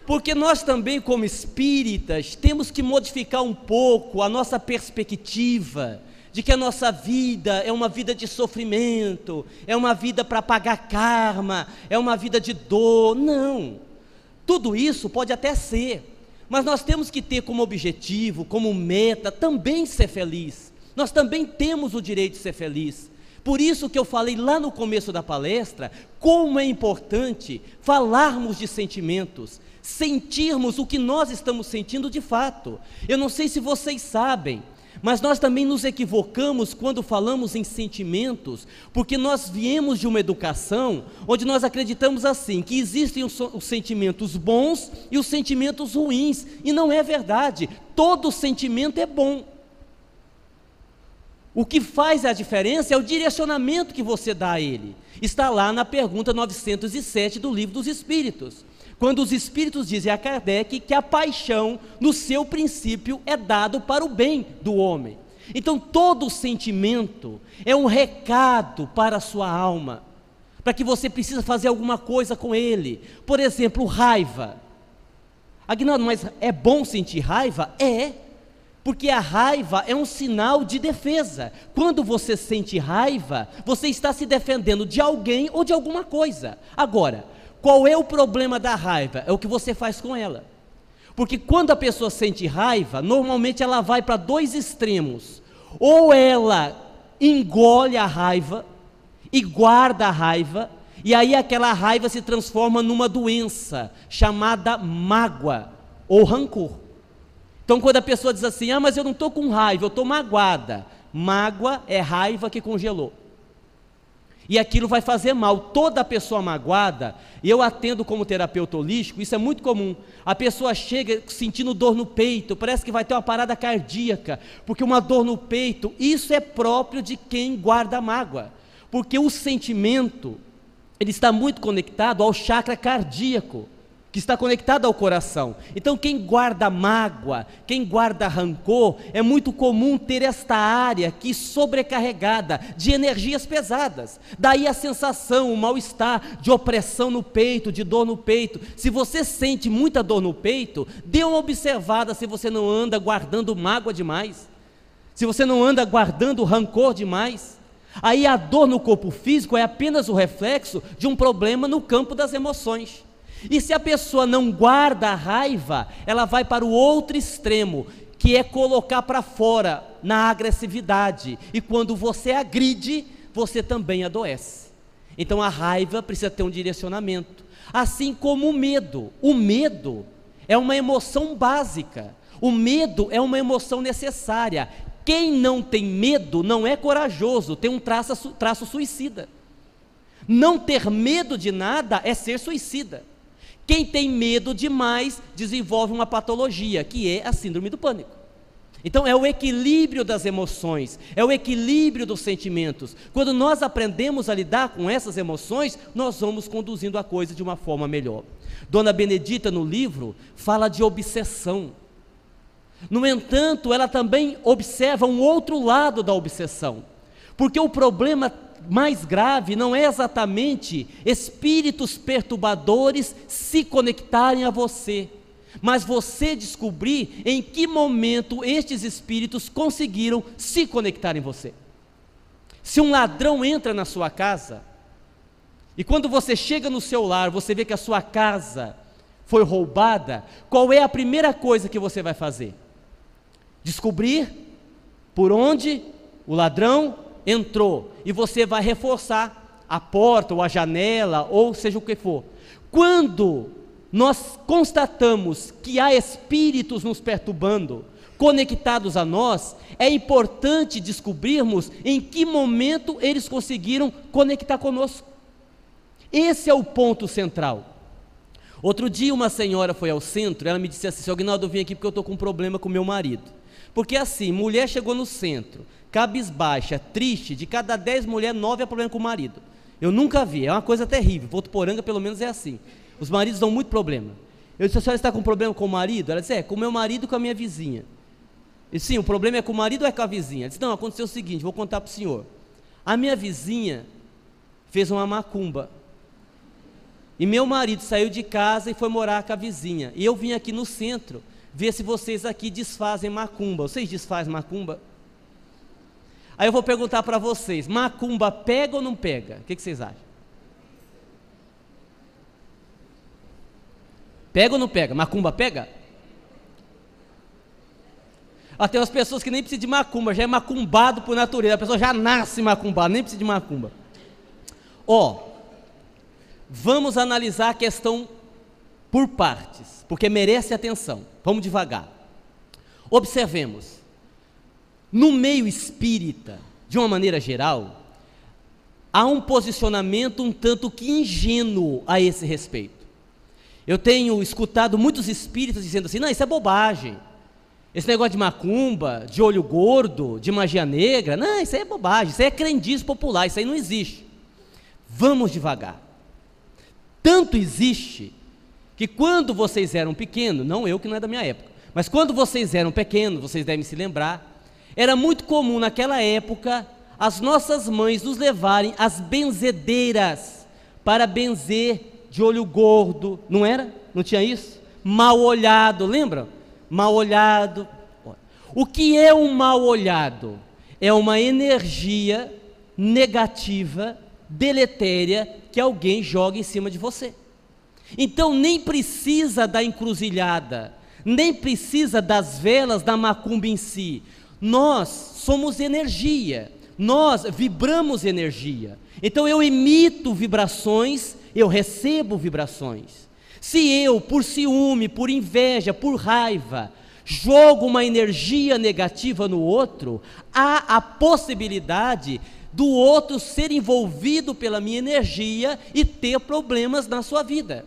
Porque nós também, como espíritas, temos que modificar um pouco a nossa perspectiva de que a nossa vida é uma vida de sofrimento, é uma vida para pagar karma, é uma vida de dor. Não. Tudo isso pode até ser, mas nós temos que ter como objetivo, como meta, também ser feliz. Nós também temos o direito de ser feliz. Por isso que eu falei lá no começo da palestra, como é importante falarmos de sentimentos, sentirmos o que nós estamos sentindo de fato. Eu não sei se vocês sabem, mas nós também nos equivocamos quando falamos em sentimentos, porque nós viemos de uma educação onde nós acreditamos assim, que existem os sentimentos bons e os sentimentos ruins, e não é verdade. Todo sentimento é bom. O que faz a diferença é o direcionamento que você dá a ele. Está lá na pergunta 907 do Livro dos Espíritos, quando os Espíritos dizem a Kardec que a paixão, no seu princípio, é dado para o bem do homem. Então, todo sentimento é um recado para a sua alma, para que você precisa fazer alguma coisa com ele. Por exemplo, raiva. Aguinaldo, mas é bom sentir raiva? É. Porque a raiva é um sinal de defesa. Quando você sente raiva, você está se defendendo de alguém ou de alguma coisa. Agora, qual é o problema da raiva? É o que você faz com ela. Porque quando a pessoa sente raiva, normalmente ela vai para dois extremos. Ou ela engole a raiva e guarda a raiva, e aí aquela raiva se transforma numa doença chamada mágoa ou rancor. Então, quando a pessoa diz assim: ah, mas eu não estou com raiva, eu estou magoada. Mágoa é raiva que congelou. E aquilo vai fazer mal. Toda pessoa magoada, e eu atendo como terapeuta holístico, isso é muito comum. A pessoa chega sentindo dor no peito, parece que vai ter uma parada cardíaca, porque uma dor no peito, isso é próprio de quem guarda mágoa. Porque o sentimento, ele está muito conectado ao chakra cardíaco, que está conectado ao coração. Então, quem guarda mágoa, quem guarda rancor, é muito comum ter esta área aqui sobrecarregada de energias pesadas. Daí a sensação, o mal-estar de opressão no peito, de dor no peito. Se você sente muita dor no peito, dê uma observada se você não anda guardando mágoa demais, se você não anda guardando rancor demais. Aí a dor no corpo físico é apenas o reflexo de um problema no campo das emoções. E se a pessoa não guarda a raiva, ela vai para o outro extremo, que é colocar para fora, na agressividade. E quando você agride, você também adoece. Então a raiva precisa ter um direcionamento. Assim como o medo. O medo é uma emoção básica. O medo é uma emoção necessária. Quem não tem medo não é corajoso, tem um traço suicida. Não ter medo de nada é ser suicida. Quem tem medo demais desenvolve uma patologia, que é a síndrome do pânico. Então é o equilíbrio das emoções, é o equilíbrio dos sentimentos. Quando nós aprendemos a lidar com essas emoções, nós vamos conduzindo a coisa de uma forma melhor. Dona Benedita, no livro, fala de obsessão. No entanto, ela também observa um outro lado da obsessão, porque o problema mais grave não é exatamente espíritos perturbadores se conectarem a você, mas você descobrir em que momento estes espíritos conseguiram se conectar em você. Se um ladrão entra na sua casa, e quando você chega no seu lar, você vê que a sua casa foi roubada, qual é a primeira coisa que você vai fazer? Descobrir por onde o ladrão entrou. E você vai reforçar a porta ou a janela, ou seja o que for. Quando nós constatamos que há espíritos nos perturbando, conectados a nós, é importante descobrirmos em que momento eles conseguiram conectar conosco. Esse é o ponto central. Outro dia uma senhora foi ao centro, ela me disse assim: seu Aguinaldo, eu vim aqui porque eu estou com um problema com meu marido. Porque assim, mulher chegou no centro, cabisbaixa, triste, de cada 10 mulheres, 9 é problema com o marido. Eu nunca vi, é uma coisa terrível. Votuporanga pelo menos é assim, os maridos dão muito problema. Eu disse: a senhora está com problema com o marido? Ela disse: é, com o meu marido e com a minha vizinha. Eu disse: sim, o problema é com o marido ou é com a vizinha? Ela disse: não, aconteceu o seguinte, vou contar para o senhor. A minha vizinha fez uma macumba, e meu marido saiu de casa e foi morar com a vizinha, e eu vim aqui no centro ver se vocês aqui desfazem macumba. Vocês desfazem macumba? Aí eu vou perguntar para vocês: macumba pega ou não pega? O que vocês acham? Pega ou não pega? Macumba pega? Tem umas pessoas que nem precisam de macumba, já é macumbado por natureza, a pessoa já nasce macumbada, nem precisa de macumba. Vamos analisar a questão por partes, porque merece atenção. Vamos devagar. Observemos. No meio espírita, de uma maneira geral, há um posicionamento um tanto que ingênuo a esse respeito. Eu tenho escutado muitos espíritas dizendo assim: não, isso é bobagem. Esse negócio de macumba, de olho gordo, de magia negra, não, isso aí é bobagem, isso aí é crendice popular, isso aí não existe. Vamos devagar. Tanto existe que quando vocês eram pequenos, não eu que não é da minha época, mas quando vocês eram pequenos, vocês devem se lembrar, era muito comum naquela época as nossas mães nos levarem às benzedeiras para benzer de olho gordo, não era? Não tinha isso? Mal olhado, lembram? Mal olhado. O que é um mal olhado? É uma energia negativa, deletéria, que alguém joga em cima de você. Então nem precisa da encruzilhada, nem precisa das velas da macumba em si. Nós somos energia, nós vibramos energia. Então eu emito vibrações, eu recebo vibrações. Se eu, por ciúme, por inveja, por raiva, jogo uma energia negativa no outro, há a possibilidade do outro ser envolvido pela minha energia e ter problemas na sua vida.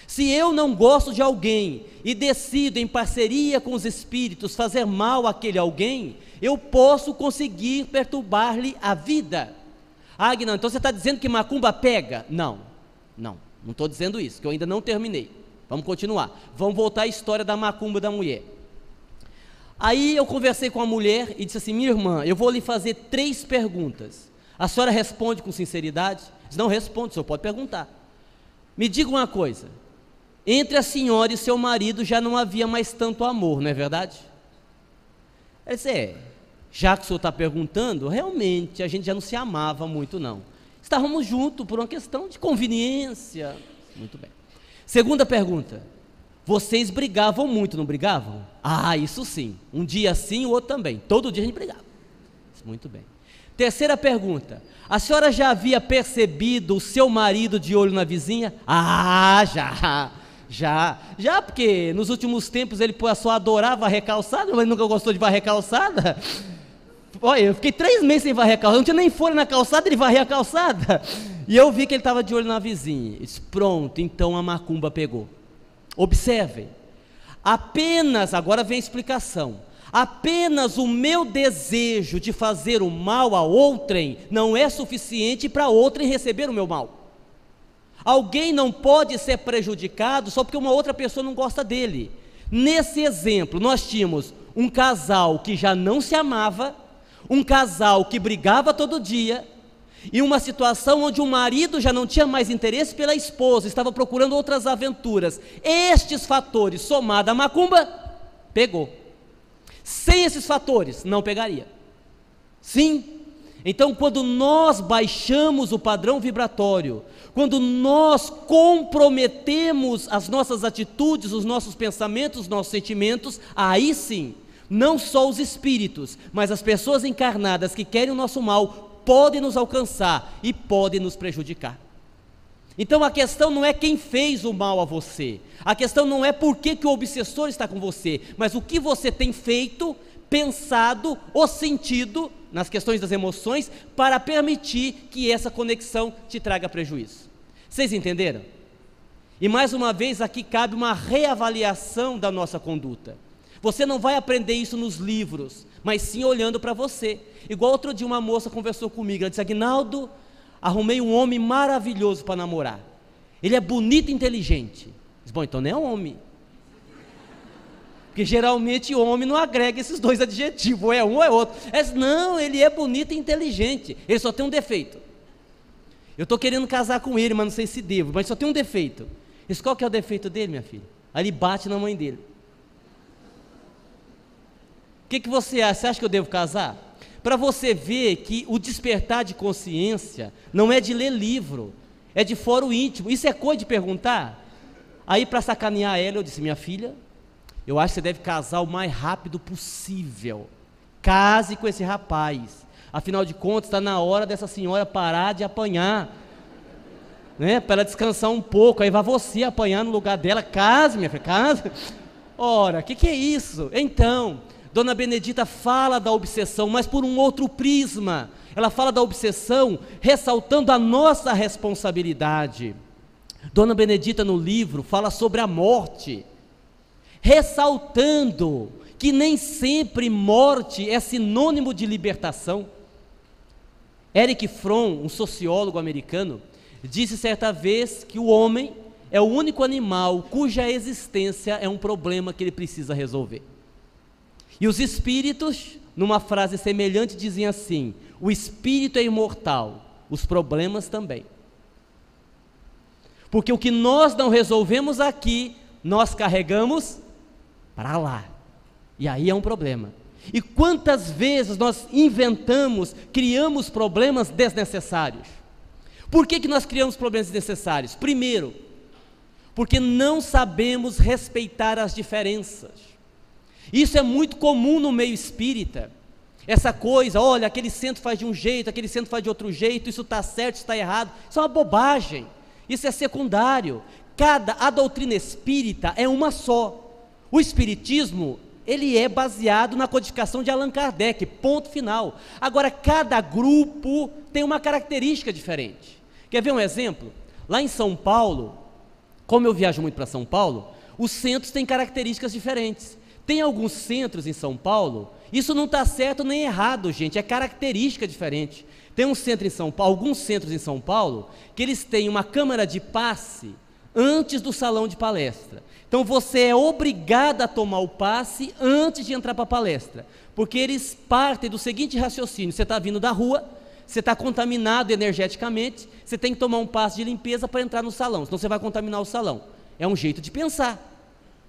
Se eu não gosto de alguém e decido, em parceria com os espíritos, fazer mal àquele alguém, eu posso conseguir perturbar-lhe a vida. Aguinaldo, então você está dizendo que macumba pega? Não estou dizendo isso, que eu ainda não terminei. Vamos continuar, vamos voltar à história da macumba da mulher. Aí eu conversei com a mulher e disse assim: minha irmã, eu vou lhe fazer 3 perguntas. A senhora responde com sinceridade? Se não responde, o senhor pode perguntar. Me diga uma coisa: entre a senhora e seu marido já não havia mais tanto amor, não é verdade? Ela disse: já que o senhor está perguntando, realmente a gente já não se amava muito não. Estávamos juntos por uma questão de conveniência. Muito bem. Segunda pergunta: vocês brigavam muito, não brigavam? Isso sim, um dia sim, o outro também, todo dia a gente brigava. Muito bem. Terceira pergunta: a senhora já havia percebido o seu marido de olho na vizinha? Já, porque nos últimos tempos ele só adorava varrer calçada, mas nunca gostou de varrer calçada. Olha, eu fiquei 3 meses sem varrer a calçada, não tinha nem folha na calçada, ele varria a calçada, e eu vi que ele estava de olho na vizinha. Disse: pronto, então a macumba pegou. Observem, apenas, agora vem a explicação, apenas o meu desejo de fazer o mal a outrem não é suficiente para outrem receber o meu mal. Alguém não pode ser prejudicado só porque uma outra pessoa não gosta dele. Nesse exemplo, nós tínhamos um casal que já não se amava, um casal que brigava todo dia, e uma situação onde o marido já não tinha mais interesse pela esposa, estava procurando outras aventuras. Estes fatores, somado à macumba, pegou. Sem esses fatores, não pegaria. Sim. Então, quando nós baixamos o padrão vibratório, quando nós comprometemos as nossas atitudes, os nossos pensamentos, os nossos sentimentos, aí sim, Não só os espíritos, mas as pessoas encarnadas que querem o nosso mal podem nos alcançar e podem nos prejudicar. Então a questão não é quem fez o mal a você, a questão não é por que o obsessor está com você, mas o que você tem feito, pensado ou sentido nas questões das emoções para permitir que essa conexão te traga prejuízo. Vocês entenderam? E mais uma vez aqui cabe uma reavaliação da nossa conduta. Você não vai aprender isso nos livros, mas sim olhando para você. Igual outro dia uma moça conversou comigo, ela disse: Aguinaldo, arrumei um homem maravilhoso para namorar. Ele é bonito e inteligente. Eu disse: bom, então não é homem. Porque geralmente homem não agrega esses dois adjetivos, ou é um ou é outro. Ela disse: não, ele é bonito e inteligente, ele só tem um defeito. Eu estou querendo casar com ele, mas não sei se devo, mas só tem um defeito. Eu disse: qual que é o defeito dele, minha filha? Aí ele bate na mãe dele. O que você acha? Você acha que eu devo casar? Para você ver que o despertar de consciência não é de ler livro, é de fórum íntimo. Isso é coisa de perguntar? Aí, para sacanear ela, eu disse: minha filha, eu acho que você deve casar o mais rápido possível. Case com esse rapaz. Afinal de contas, está na hora dessa senhora parar de apanhar, né? Para ela descansar um pouco. Aí vai você apanhar no lugar dela. Case, minha filha, case. Ora, o que é isso? Então, Dona Benedita fala da obsessão, mas por um outro prisma. Ela fala da obsessão ressaltando a nossa responsabilidade. Dona Benedita no livro fala sobre a morte, ressaltando que nem sempre morte é sinônimo de libertação. Erich Fromm, um sociólogo americano, disse certa vez que o homem é o único animal cuja existência é um problema que ele precisa resolver. E os espíritos, numa frase semelhante, dizem assim: o espírito é imortal, os problemas também. Porque o que nós não resolvemos aqui, nós carregamos para lá. E aí é um problema. E quantas vezes nós inventamos, criamos problemas desnecessários? Por que nós criamos problemas desnecessários? Primeiro, porque não sabemos respeitar as diferenças. Isso é muito comum no meio espírita. Essa coisa, olha, aquele centro faz de um jeito, aquele centro faz de outro jeito, isso está certo, isso está errado. Isso é uma bobagem, isso é secundário. A doutrina espírita é uma só. O espiritismo, ele é baseado na codificação de Allan Kardec, ponto final. Agora, cada grupo tem uma característica diferente. Quer ver um exemplo? Lá em São Paulo, como eu viajo muito para São Paulo, os centros têm características diferentes. Tem alguns centros em São Paulo, isso não está certo nem errado, gente, é característica diferente. Tem um centro em São Paulo, alguns centros em São Paulo, que eles têm uma câmara de passe antes do salão de palestra. Então você é obrigado a tomar o passe antes de entrar para a palestra, porque eles partem do seguinte raciocínio: você está vindo da rua, você está contaminado energeticamente, você tem que tomar um passe de limpeza para entrar no salão, senão você vai contaminar o salão. É um jeito de pensar,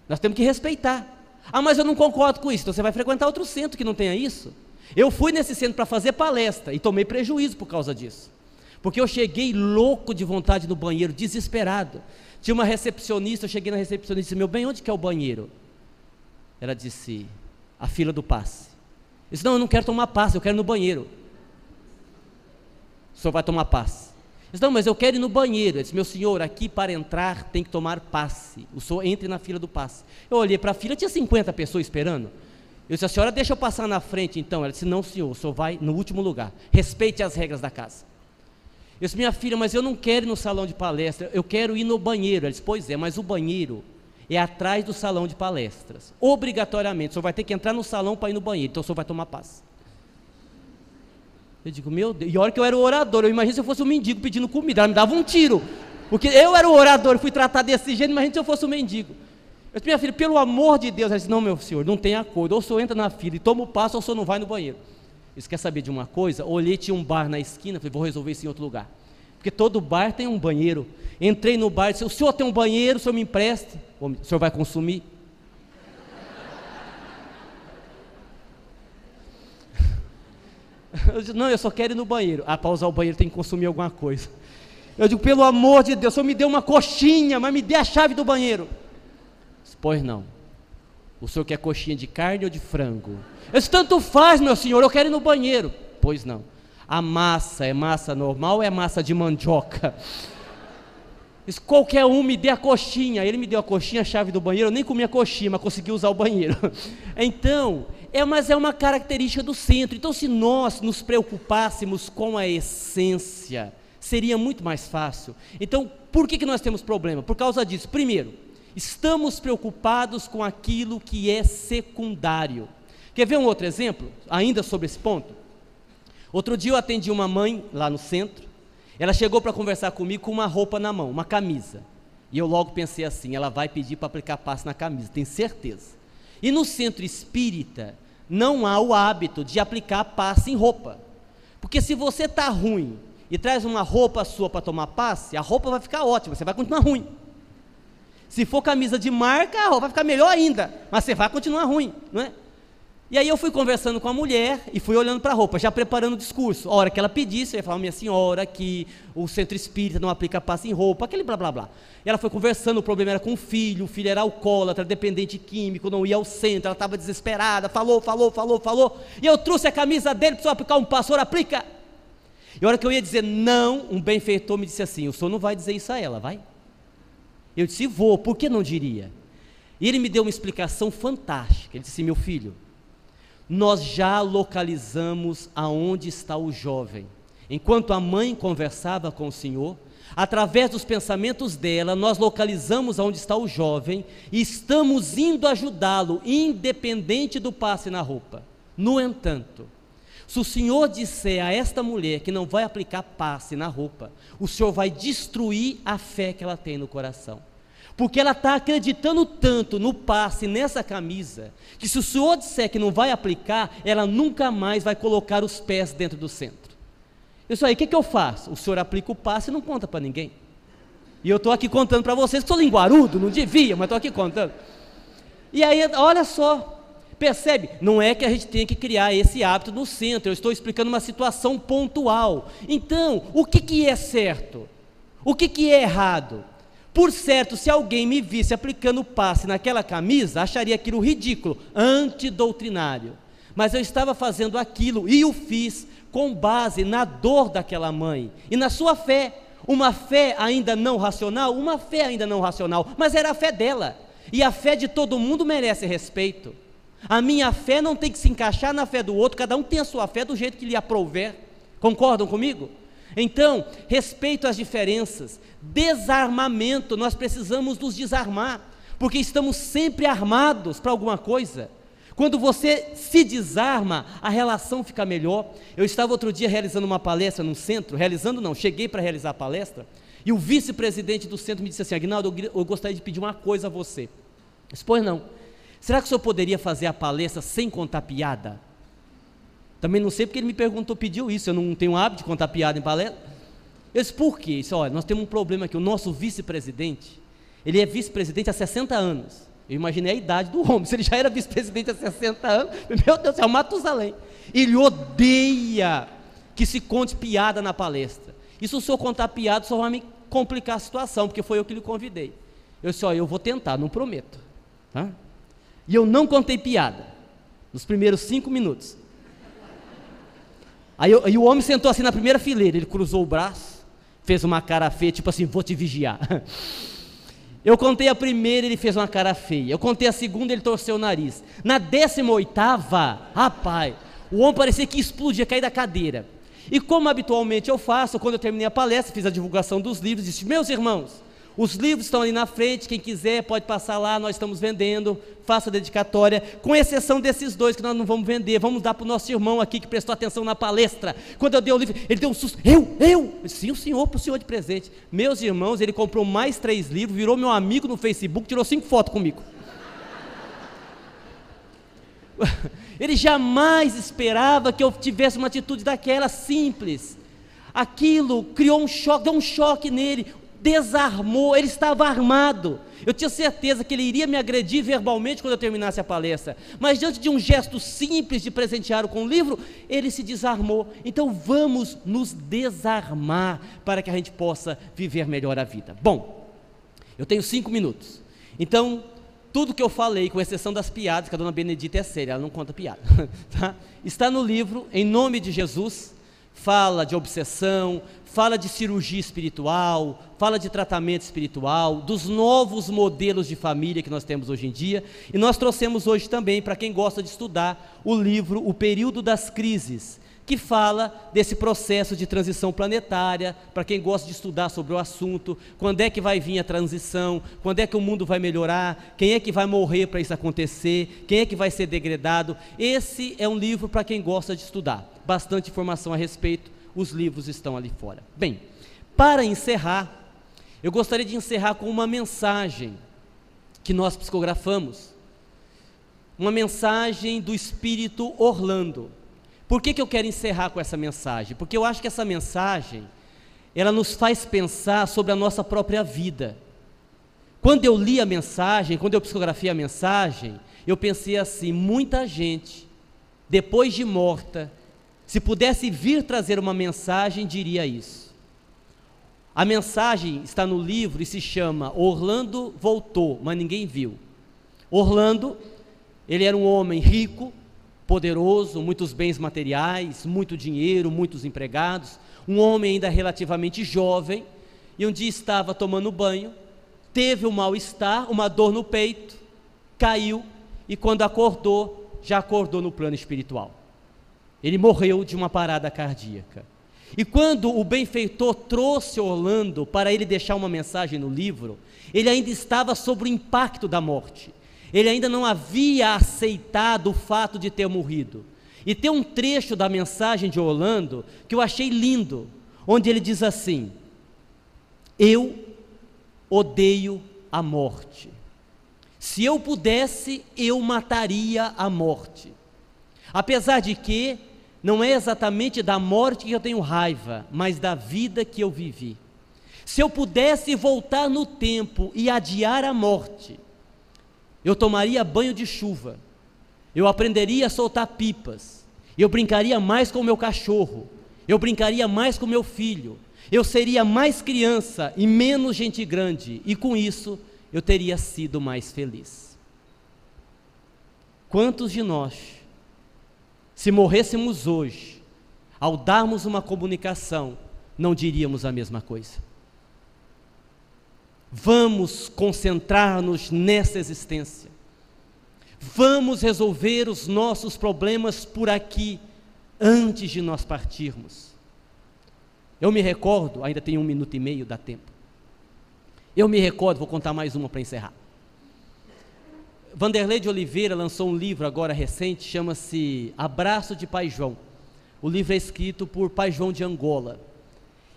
nós temos que respeitar. Ah, mas eu não concordo com isso. Então você vai frequentar outro centro que não tenha isso. Eu fui nesse centro para fazer palestra e tomei prejuízo por causa disso, porque eu cheguei louco de vontade no banheiro, desesperado. Tinha uma recepcionista, eu cheguei na recepcionista e disse: meu bem, onde que é o banheiro? Ela disse: a fila do passe. Eu disse: não, eu não quero tomar passe, eu quero ir no banheiro. O senhor vai tomar passe? Eu disse: não, mas eu quero ir no banheiro. Ele disse: meu senhor, aqui para entrar tem que tomar passe, o senhor entre na fila do passe. Eu olhei para a fila, tinha 50 pessoas esperando. Eu disse: a senhora deixa eu passar na frente então? Ela disse: não senhor, o senhor vai no último lugar, respeite as regras da casa. Eu disse: minha filha, mas eu não quero ir no salão de palestra, eu quero ir no banheiro. Ela disse: pois é, mas o banheiro é atrás do salão de palestras, obrigatoriamente, o senhor vai ter que entrar no salão para ir no banheiro, então o senhor vai tomar passe. Eu digo: meu Deus, e a hora que eu era o orador, eu imagino se eu fosse um mendigo pedindo comida, ela me dava um tiro, porque eu era o orador, fui tratado desse jeito, imagina se eu fosse um mendigo. Eu disse: minha filha, pelo amor de Deus. Ela disse: não, meu senhor, não tem acordo, ou o senhor entra na fila e toma o passo, ou o senhor não vai no banheiro. Você quer saber de uma coisa? Olhei, tinha um bar na esquina, falei: vou resolver isso em outro lugar, porque todo bar tem um banheiro. Entrei no bar e disse: o senhor tem um banheiro, o senhor me empresta? O senhor vai consumir? Eu disse: não, eu só quero ir no banheiro. Ah, para usar o banheiro tem que consumir alguma coisa. Eu digo: pelo amor de Deus, o senhor me deu uma coxinha, mas me dê a chave do banheiro. Disse: pois não. O senhor quer coxinha de carne ou de frango? Eu disse, tanto faz, meu senhor, eu quero ir no banheiro. Pois não. A massa é massa normal ou é massa de mandioca? Disse, qualquer um me dê a coxinha. Ele me deu a coxinha, a chave do banheiro, eu nem comi a coxinha, mas consegui usar o banheiro. Então, mas é uma característica do centro. Então, se nós nos preocupássemos com a essência, seria muito mais fácil. Então, por que nós temos problema? Por causa disso. Primeiro, estamos preocupados com aquilo que é secundário. Quer ver um outro exemplo, ainda sobre esse ponto? Outro dia eu atendi uma mãe lá no centro. Ela chegou para conversar comigo com uma roupa na mão, uma camisa. E eu logo pensei assim, ela vai pedir para aplicar passe na camisa, tenho certeza. E no centro espírita, não há o hábito de aplicar passe em roupa. Porque se você está ruim e traz uma roupa sua para tomar passe, a roupa vai ficar ótima, você vai continuar ruim. Se for camisa de marca, a roupa vai ficar melhor ainda, mas você vai continuar ruim, não é? E aí eu fui conversando com a mulher e fui olhando para a roupa, já preparando o discurso. A hora que ela pedisse, eu ia falar, minha senhora, que o centro espírita não aplica passe em roupa, aquele blá blá blá. E ela foi conversando, o problema era com o filho era alcoólatra, dependente químico, não ia ao centro, ela estava desesperada, falou. E eu trouxe a camisa dele, precisou aplicar um passe, o senhor aplica. E a hora que eu ia dizer não, um benfeitor me disse assim, o senhor não vai dizer isso a ela, vai? Eu disse, vou, por que não diria? E ele me deu uma explicação fantástica, ele disse, meu filho, nós já localizamos aonde está o jovem. Enquanto a mãe conversava com o Senhor, através dos pensamentos dela, nós localizamos aonde está o jovem e estamos indo ajudá-lo, independente do passe na roupa. No entanto, se o Senhor disser a esta mulher que não vai aplicar passe na roupa, o Senhor vai destruir a fé que ela tem no coração. Porque ela está acreditando tanto no passe, nessa camisa, que se o Senhor disser que não vai aplicar, ela nunca mais vai colocar os pés dentro do centro. Isso aí, o que eu faço? O Senhor aplica o passe e não conta para ninguém. E eu estou aqui contando para vocês, que sou linguarudo, não devia, mas estou aqui contando. E aí, olha só, percebe? Não é que a gente tenha que criar esse hábito no centro, eu estou explicando uma situação pontual. Então, o que é certo? O que é errado? Por certo, se alguém me visse aplicando o passe naquela camisa, acharia aquilo ridículo, antidoutrinário. Mas eu estava fazendo aquilo e o fiz com base na dor daquela mãe e na sua fé. Uma fé ainda não racional, mas era a fé dela. E a fé de todo mundo merece respeito. A minha fé não tem que se encaixar na fé do outro, cada um tem a sua fé do jeito que lhe aprouver. Concordam comigo? Então, respeito às diferenças, desarmamento, nós precisamos nos desarmar, porque estamos sempre armados para alguma coisa. Quando você se desarma, a relação fica melhor. Eu estava outro dia realizando uma palestra num centro, cheguei para realizar a palestra, e o vice-presidente do centro me disse assim, Aguinaldo, eu gostaria de pedir uma coisa a você. Eu disse, pois não, será que o senhor poderia fazer a palestra sem contar piada? Também não sei porque ele me pediu isso, eu não tenho hábito de contar piada em palestra. Eu disse, por quê? Disse, olha, nós temos um problema aqui, o nosso vice-presidente, ele é vice-presidente há 60 anos. Eu imaginei a idade do homem, se ele já era vice-presidente há 60 anos, meu Deus do céu, Matusalém. Ele odeia que se conte piada na palestra. E se o senhor contar piada, só vai me complicar a situação, porque foi eu que lhe convidei. Eu disse, olha, eu vou tentar, não prometo. Tá? E eu não contei piada, nos primeiros 5 minutos. Aí o homem sentou assim na primeira fileira, ele cruzou o braço, fez uma cara feia, tipo assim, vou te vigiar. Eu contei a primeira, ele fez uma cara feia. Eu contei a segunda, ele torceu o nariz. Na 18ª, rapaz, o homem parecia que explodia, cair da cadeira. E como habitualmente eu faço, quando eu terminei a palestra, fiz a divulgação dos livros, disse, meus irmãos, os livros estão ali na frente, quem quiser pode passar lá, nós estamos vendendo, faça a dedicatória, com exceção desses 2 que nós não vamos vender, vamos dar para o nosso irmão aqui que prestou atenção na palestra. Quando eu dei o livro, ele deu um susto, eu disse, sim, o senhor, para o senhor de presente. Meus irmãos, ele comprou mais 3 livros, virou meu amigo no Facebook, tirou 5 fotos comigo. Ele jamais esperava que eu tivesse uma atitude daquela simples. Aquilo criou um choque, deu um choque nele, desarmou, ele estava armado. Eu tinha certeza que ele iria me agredir verbalmente quando eu terminasse a palestra, mas diante de um gesto simples de presentear-o com o livro, ele se desarmou. Então vamos nos desarmar para que a gente possa viver melhor a vida. Bom, eu tenho 5 minutos, então tudo que eu falei, com exceção das piadas, que a dona Benedita é séria, ela não conta piada, tá? Está no livro, Em Nome de Jesus. Fala de obsessão, fala de cirurgia espiritual, fala de tratamento espiritual, dos novos modelos de família que nós temos hoje em dia. E nós trouxemos hoje também, para quem gosta de estudar, o livro O Período das Crises, que fala desse processo de transição planetária, para quem gosta de estudar sobre o assunto, quando é que vai vir a transição, quando é que o mundo vai melhorar, quem é que vai morrer para isso acontecer, quem é que vai ser degradado. Esse é um livro para quem gosta de estudar, bastante informação a respeito, os livros estão ali fora. Bem, para encerrar, eu gostaria de encerrar com uma mensagem que nós psicografamos, uma mensagem do Espírito Orlando. Por que eu quero encerrar com essa mensagem? Porque eu acho que essa mensagem, ela nos faz pensar sobre a nossa própria vida. Quando eu li a mensagem, quando eu psicografei a mensagem, eu pensei assim: muita gente, depois de morta, se pudesse vir trazer uma mensagem, diria isso. A mensagem está no livro e se chama Orlando Voltou, mas ninguém viu. Orlando, ele era um homem rico, poderoso, muitos bens materiais, muito dinheiro, muitos empregados, um homem ainda relativamente jovem, e um dia estava tomando banho, teve um mal-estar, uma dor no peito, caiu, e quando acordou, já acordou no plano espiritual. Ele morreu de uma parada cardíaca. E quando o benfeitor trouxe Orlando para ele deixar uma mensagem no livro, ele ainda estava sob o impacto da morte. Ele ainda não havia aceitado o fato de ter morrido. E tem um trecho da mensagem de Orlando que eu achei lindo, onde ele diz assim: eu odeio a morte. Se eu pudesse, eu mataria a morte. Apesar de que não é exatamente da morte que eu tenho raiva, mas da vida que eu vivi. Se eu pudesse voltar no tempo e adiar a morte, eu tomaria banho de chuva, eu aprenderia a soltar pipas, eu brincaria mais com o meu cachorro, eu brincaria mais com meu filho, eu seria mais criança e menos gente grande, e com isso eu teria sido mais feliz. Quantos de nós, se morrêssemos hoje, ao darmos uma comunicação, não diríamos a mesma coisa? Vamos concentrar-nos nessa existência. Vamos resolver os nossos problemas por aqui, antes de nós partirmos. Eu me recordo, ainda tenho 1 minuto e meio, dá tempo. Eu me recordo, vou contar mais uma para encerrar. Vanderlei de Oliveira lançou um livro agora recente, chama-se Abraço de Pai João. O livro é escrito por Pai João de Angola.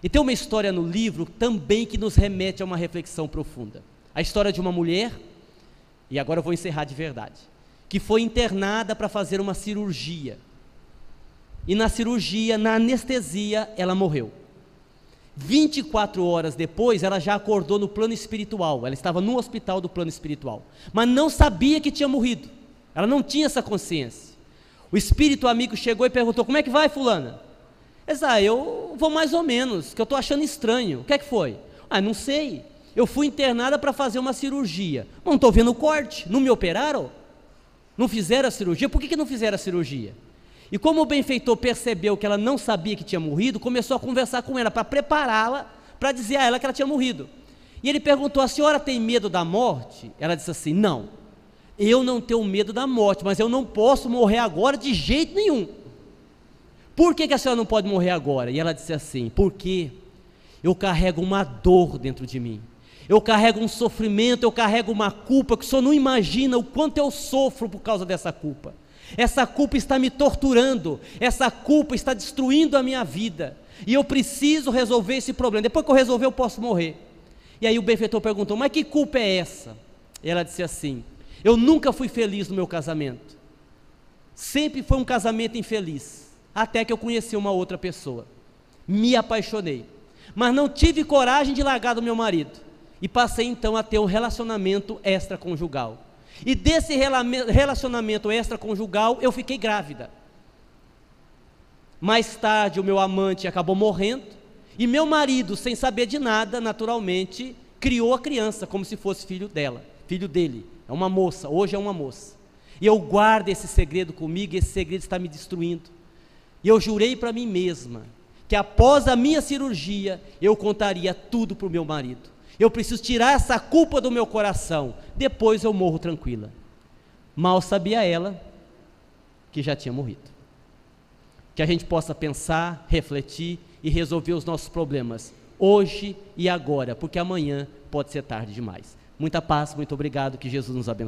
E tem uma história no livro também que nos remete a uma reflexão profunda. A história de uma mulher, e agora eu vou encerrar de verdade, que foi internada para fazer uma cirurgia. E na cirurgia, na anestesia, ela morreu. 24 horas depois, ela já acordou no plano espiritual. Ela estava no hospital do plano espiritual, mas não sabia que tinha morrido. Ela não tinha essa consciência. O espírito amigo chegou e perguntou: como é que vai, fulana? Ela disse: eu vou mais ou menos, que eu estou achando estranho. O que é que foi? Não sei, eu fui internada para fazer uma cirurgia. Não estou vendo o corte, não me operaram? Não fizeram a cirurgia? Por que não fizeram a cirurgia? E como o benfeitor percebeu que ela não sabia que tinha morrido, começou a conversar com ela, para prepará-la, para dizer a ela que ela tinha morrido. E ele perguntou: a senhora tem medo da morte? Ela disse assim: não, eu não tenho medo da morte, mas eu não posso morrer agora de jeito nenhum. Por que a senhora não pode morrer agora? E ela disse assim: porque eu carrego uma dor dentro de mim, eu carrego um sofrimento, eu carrego uma culpa que o senhor não imagina o quanto eu sofro por causa dessa culpa. Essa culpa está me torturando, essa culpa está destruindo a minha vida, e eu preciso resolver esse problema. Depois que eu resolver, eu posso morrer. E aí o benfeitor perguntou: mas que culpa é essa? E ela disse assim: eu nunca fui feliz no meu casamento, sempre foi um casamento infeliz, até que eu conheci uma outra pessoa, me apaixonei, mas não tive coragem de largar do meu marido, e passei então a ter um relacionamento extraconjugal. E desse relacionamento extraconjugal eu fiquei grávida. Mais tarde o meu amante acabou morrendo, e meu marido, sem saber de nada, naturalmente, criou a criança como se fosse filho dele, é uma moça, hoje é uma moça. E eu guardo esse segredo comigo, e esse segredo está me destruindo. E eu jurei para mim mesma, que após a minha cirurgia, eu contaria tudo para o meu marido. Eu preciso tirar essa culpa do meu coração, depois eu morro tranquila. Mal sabia ela, que já tinha morrido. Que a gente possa pensar, refletir e resolver os nossos problemas, hoje e agora, porque amanhã pode ser tarde demais. Muita paz, muito obrigado, que Jesus nos abençoe.